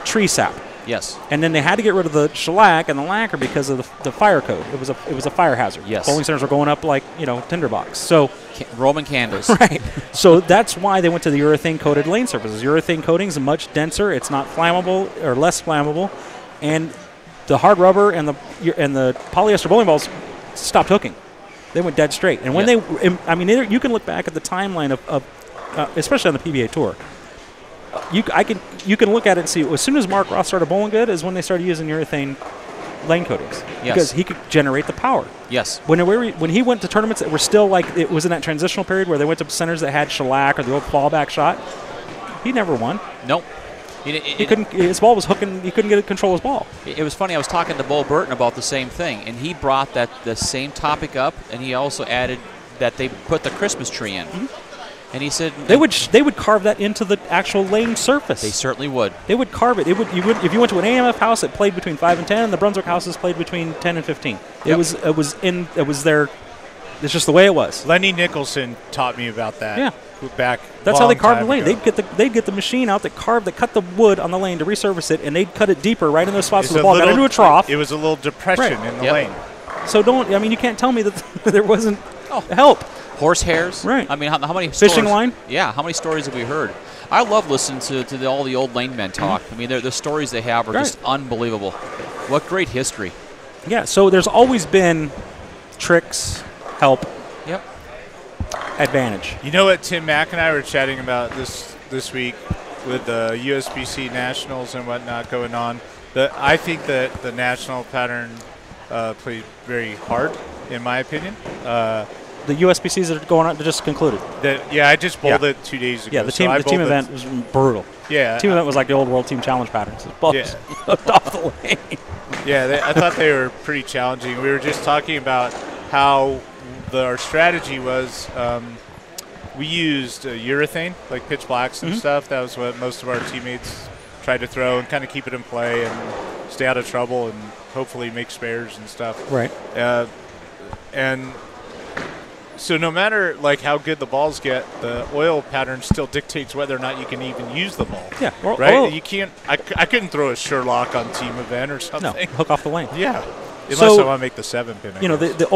tree sap. Yes. And then they had to get rid of the shellac and the lacquer because of the fire code. It was a fire hazard. Yes. Bowling centers were going up like tinderbox. So Roman candles. Right. So that's why they went to the urethane coated lane surfaces. Urethane coating is much denser. It's not flammable or less flammable, and the hard rubber and the polyester bowling balls stopped hooking. They went dead straight. And when you can look back at the timeline of especially on the PBA tour. You can look at it and see as soon as Mark Roth started bowling good is when they started using urethane lane coatings. Yes. Because he could generate the power. Yes. When he went to tournaments that were still it was in that transitional period where they went to centers that had shellac or the old fallback shot, he never won. Nope. He couldn't. His ball was hooking. He couldn't get control of his ball. It was funny. I was talking to Bo Burton about the same thing, and he brought the same topic up, and he also added that they put the Christmas tree in. And he said they would carve that into the actual lane surface. They certainly would. They would carve it. If you went to an AMF house that played between 5 and 10, the Brunswick houses played between 10 and 15. It was their. It's just the way it was. Lenny Nicholson taught me about that. Yeah. Back. That's how they carved the lane. Ago. They'd get the machine out that cut the wood on the lane to resurface it, and they'd cut it deeper right in those spots where the ball got into a trough. It was a little depression in the lane. So you can't tell me that there wasn't help. Horsehairs. Right. I mean, how many fishing stories, line? Yeah. How many stories have we heard? I love listening to all the old lane men talk. I mean, the stories they have are just unbelievable. What great history. Yeah. So there's always been tricks, help. Yep. Advantage. You know what Tim Mack and I were chatting about this week with the USBC Nationals and whatnot going on. I think that the national pattern played very hard, in my opinion. The USBCs that are going on, they just concluded. I just bowled it 2 days ago. Yeah, the team event was brutal. Yeah. The team event was like the old World Team Challenge patterns. Balls hooked off the lane. Yeah, I thought they were pretty challenging. We were just talking about how our strategy was we used urethane, like pitch blacks and stuff. That was what most of our teammates tried to throw and kind of keep it in play and stay out of trouble and hopefully make spares and stuff. Right. And so no matter like how good the balls get, the oil pattern still dictates whether or not you can even use the ball. Yeah. Right? You can't. I couldn't throw a Sherlock on team event or something. No, hook off the lane. Yeah. Unless I want to make the 7-pin. The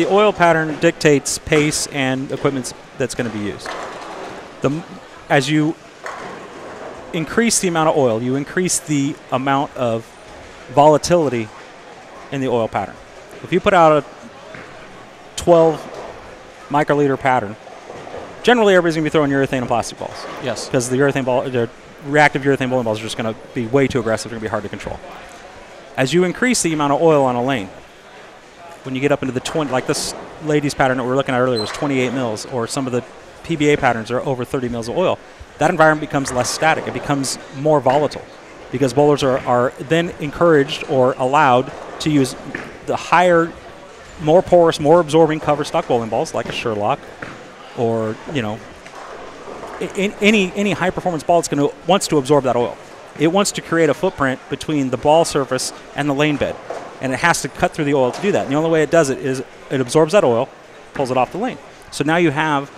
oil pattern dictates pace and equipment that's going to be used. As you increase the amount of oil, you increase the amount of volatility in the oil pattern. If you put out a 12 microliter pattern, generally everybody's going to be throwing urethane and plastic balls. Yes. Because the reactive urethane bowling balls are just going to be way too aggressive. They're going to be hard to control. As you increase the amount of oil on a lane, when you get up into the 20, like this ladies pattern that we were looking at earlier was 28 mils, or some of the PBA patterns are over 30 mils of oil, that environment becomes less static. It becomes more volatile because bowlers are then encouraged or allowed to use the higher, more porous, more absorbing cover stock bowling balls like a Sherlock or, any high performance ball that's wants to absorb that oil. It wants to create a footprint between the ball surface and the lane bed, and it has to cut through the oil to do that. And the only way it does it is it absorbs that oil, pulls it off the lane. So now you have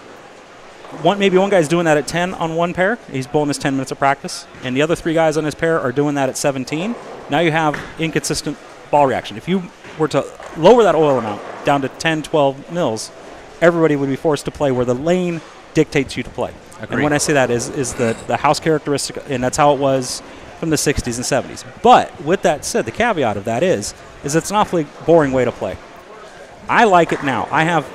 maybe one guy's doing that at 10 on one pair. He's bowling his 10 minutes of practice, and the other 3 guys on his pair are doing that at 17. Now you have inconsistent ball reaction. If you were to lower that oil amount down to 10, 12 mils, everybody would be forced to play where the lane dictates you to play. Agreed. And when I say that is the house characteristic, and that's how it was from the 60s and 70s. But with that said, the caveat of that is it's an awfully boring way to play. I like it now. I have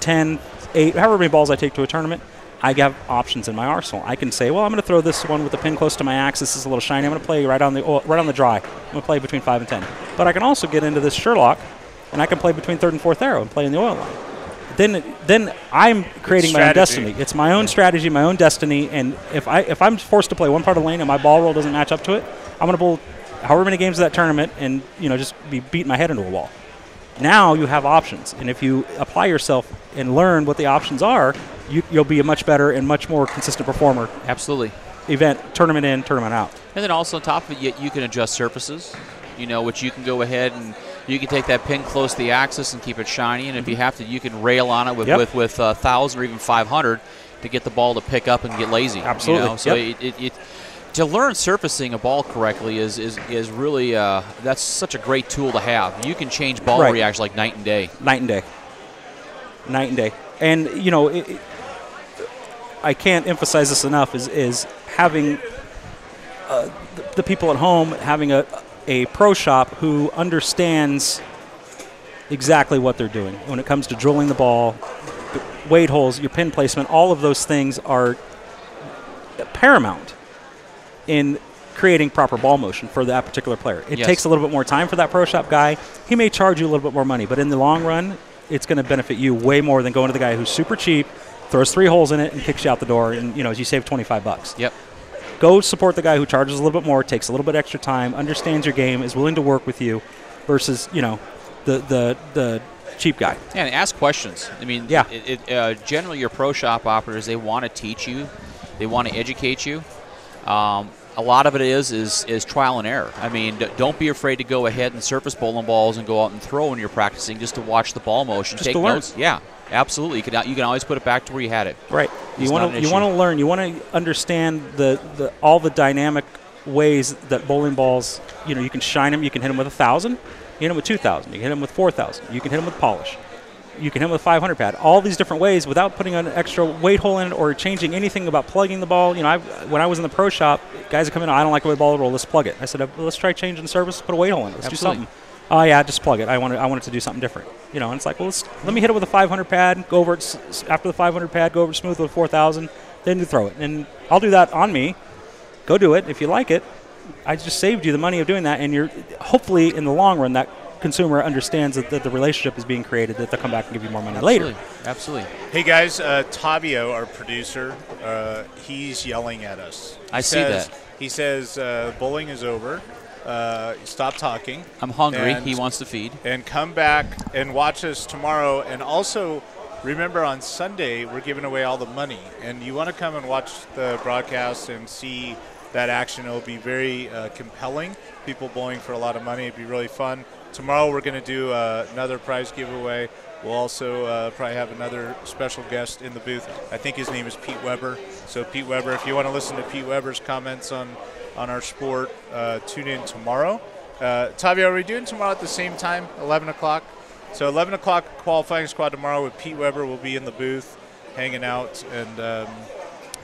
10, 8, however many balls I take to a tournament, I have options in my arsenal. I can say, well, I'm going to throw this one with the pin close to my axis. It's a little shiny. I'm going to play right on the dry. I'm going to play between 5 and 10. But I can also get into this Sherlock, and I can play between 3rd and 4th arrow and play in the oil line. Then I'm creating my own destiny. It's my own strategy, my own destiny, and if I'm forced to play one part of the lane and my ball roll doesn't match up to it, I'm going to bowl however many games of that tournament and just be beating my head into a wall. Now you have options, and if you apply yourself and learn what the options are, you'll be a much better and much more consistent performer. Absolutely. Event, tournament in, tournament out. And then also on top of it, you can adjust surfaces, which you can go ahead and you can take that pin close to the axis and keep it shiny, and if you have to, you can rail on it with 1,000 or even 500 to get the ball to pick up and get lazy. Absolutely. So to learn surfacing a ball correctly is really that's such a great tool to have. You can change ball reaction like night and day. Night and day. And I can't emphasize this enough. Is having the people at home having a pro shop who understands exactly what they're doing when it comes to drilling the ball, weight holes, your pin placement. All of those things are paramount in creating proper ball motion for that particular player. It takes a little bit more time for that pro shop guy. He may charge you a little bit more money, but in the long run, it's going to benefit you way more than going to the guy who's super cheap, throws 3 holes in it, and kicks you out the door, and you save $25. Yep. Go support the guy who charges a little bit more, takes a little bit extra time, understands your game, is willing to work with you, versus the cheap guy. Yeah, and ask questions. I mean, Yeah. Generally your pro shop operators, they want to teach you. They want to educate you. A lot of it is trial and error. I mean, don't be afraid to go ahead and surface bowling balls and go out and throw when you're practicing just to watch the ball motion. Just Take to learn. notes. Yeah, absolutely. You can always put it back to where you had it. Right. It's You not want an to issue. learn. You want to understand all the dynamic ways that bowling balls. You can shine them. You can hit them with 1,000. You hit them with 2,000. You can hit them with 4,000. You can hit them with polish. You can hit them with 500 pad. All these different ways without putting an extra weight hole in it or changing anything about plugging the ball. When I was in the pro shop, guys would come in. I don't like the way the ball roll. Let's plug it. I said, let's try changing service. Put a weight hole in it. Let's Absolutely. do something. Oh yeah, just plug it. I want it to do something different. And it's like, well, let me hit it with a 500 pad. Go over it after the 500 pad. Go over it smooth with 4,000. Then you throw it, and I'll do that on me. Go do it if you like it. I just saved you the money of doing that, and you're hopefully in the long run that consumer understands that the relationship is being created, that they'll come back and give you more money later. Absolutely. Hey guys, Tavio, our producer, he's yelling at us. He says bowling is over. Stop talking. I'm hungry. And- He wants to feed. And come back and watch us tomorrow. And also, remember on Sunday, we're giving away all the money. And you want to come and watch the broadcast and see that action. It'll be very compelling. People bowling for a lot of money. It'd be really fun. Tomorrow, we're going to do another prize giveaway. We'll also probably have another special guest in the booth. I think his name is Pete Weber. So, Pete Weber, if you want to listen to Pete Weber's comments on our sport, tune in tomorrow. Tavio, are we doing tomorrow at the same time, 11 o'clock? So 11 o'clock qualifying squad tomorrow with Pete Weber will be in the booth hanging out and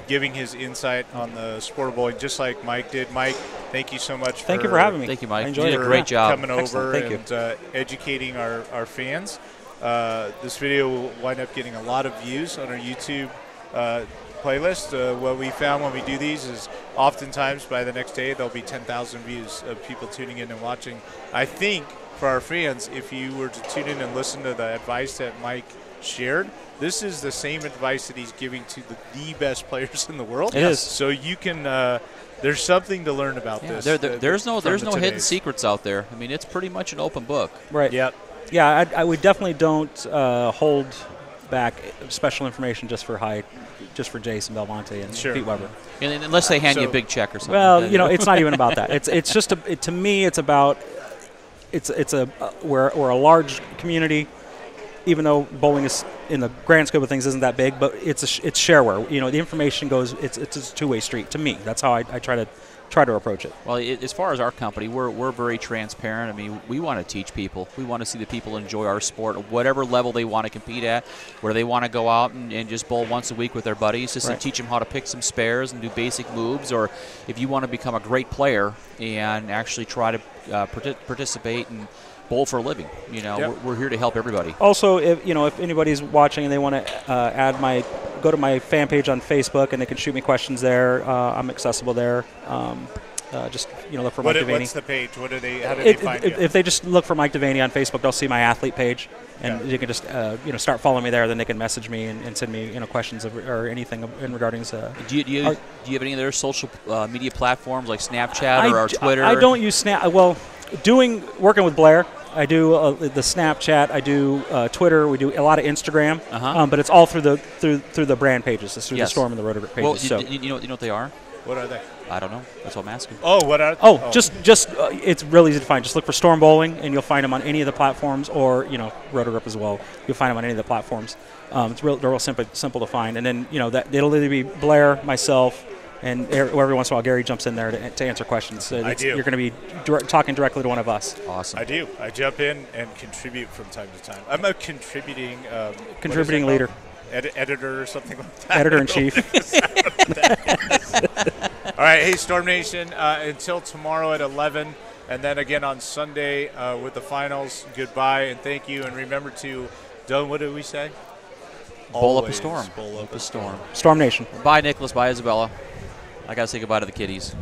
giving his insight on the sport of bowling, just like Mike did. Mike, thank you so much. Thank you for having me. Thank you, Mike. I You enjoyed did it. a great job. Coming over Excellent. Thank and educating our fans. This video will wind up getting a lot of views on our YouTube playlist. What we found when we do these is oftentimes by the next day there'll be 10,000 views of people tuning in and watching. I think for our fans, if you were to tune in and listen to the advice that Mike shared, this is the same advice that he's giving to the best players in the world. It is. So you can there's something to learn about this. There's no hidden today's. secrets out there. I mean, it's pretty much an open book. Right. Yep. Yeah, I would definitely don't hold back special information just for Jason Belmonte and Sure. Pete Weber. And unless they hand you So- a big check or something. Well, like that. it's not even about that. It's just to me, it's about we're a large community, even though bowling is in the grand scope of things isn't that big, but it's shareware. The information goes. It's a two-way street to me. That's how I try to approach it. Well, as far as our company, we're very transparent. I mean, we want to teach people. We want to see the people enjoy our sport at whatever level they want to compete at, where they want to go out and just bowl once a week with their buddies, just Right. to teach them how to pick some spares and do basic moves, or if you want to become a great player and actually try to participate and bowl for a living. Yep. We're here to help everybody. Also, if anybody's watching and they want to go to my fan page on Facebook and they can shoot me questions there. I'm accessible there. Just look for Mike Devaney. What's the page? How do they find you? If they just look for Mike Devaney on Facebook, they'll see my athlete page, and Okay. you can just start following me there. Then they can message me and send me questions or anything in regarding. Do you have any other social media platforms like Snapchat or Twitter? I don't use Snap. Well, working with Blair, I do the Snapchat. I do Twitter. We do a lot of Instagram, but it's all through the brand pages. It's through the Yes. Storm and the Rotary pages. Well, so. you know what they are? What are they? I don't know. That's what I'm asking. Oh, what are? Just it's really easy to find. Just look for Storm Bowling, and you'll find them on any of the platforms, or Rotor Grip as well. You'll find them on any of the platforms. It's real simple to find. And then that it'll either be Blair, myself, and every once in a while Gary jumps in there to answer questions. So I do. You're going to be talking directly to one of us. Awesome. I do. I jump in and contribute from time to time. I'm a contributing Leader, editor or something like that. editor in chief. All right, hey Storm Nation, until tomorrow at 11, and then again on Sunday with the finals. Goodbye and thank you, and remember to what did we say? Bowl up a Always storm. Bowl up a storm. Storm Nation. Bye, Nicholas. Bye, Isabella. I got to say goodbye to the kiddies.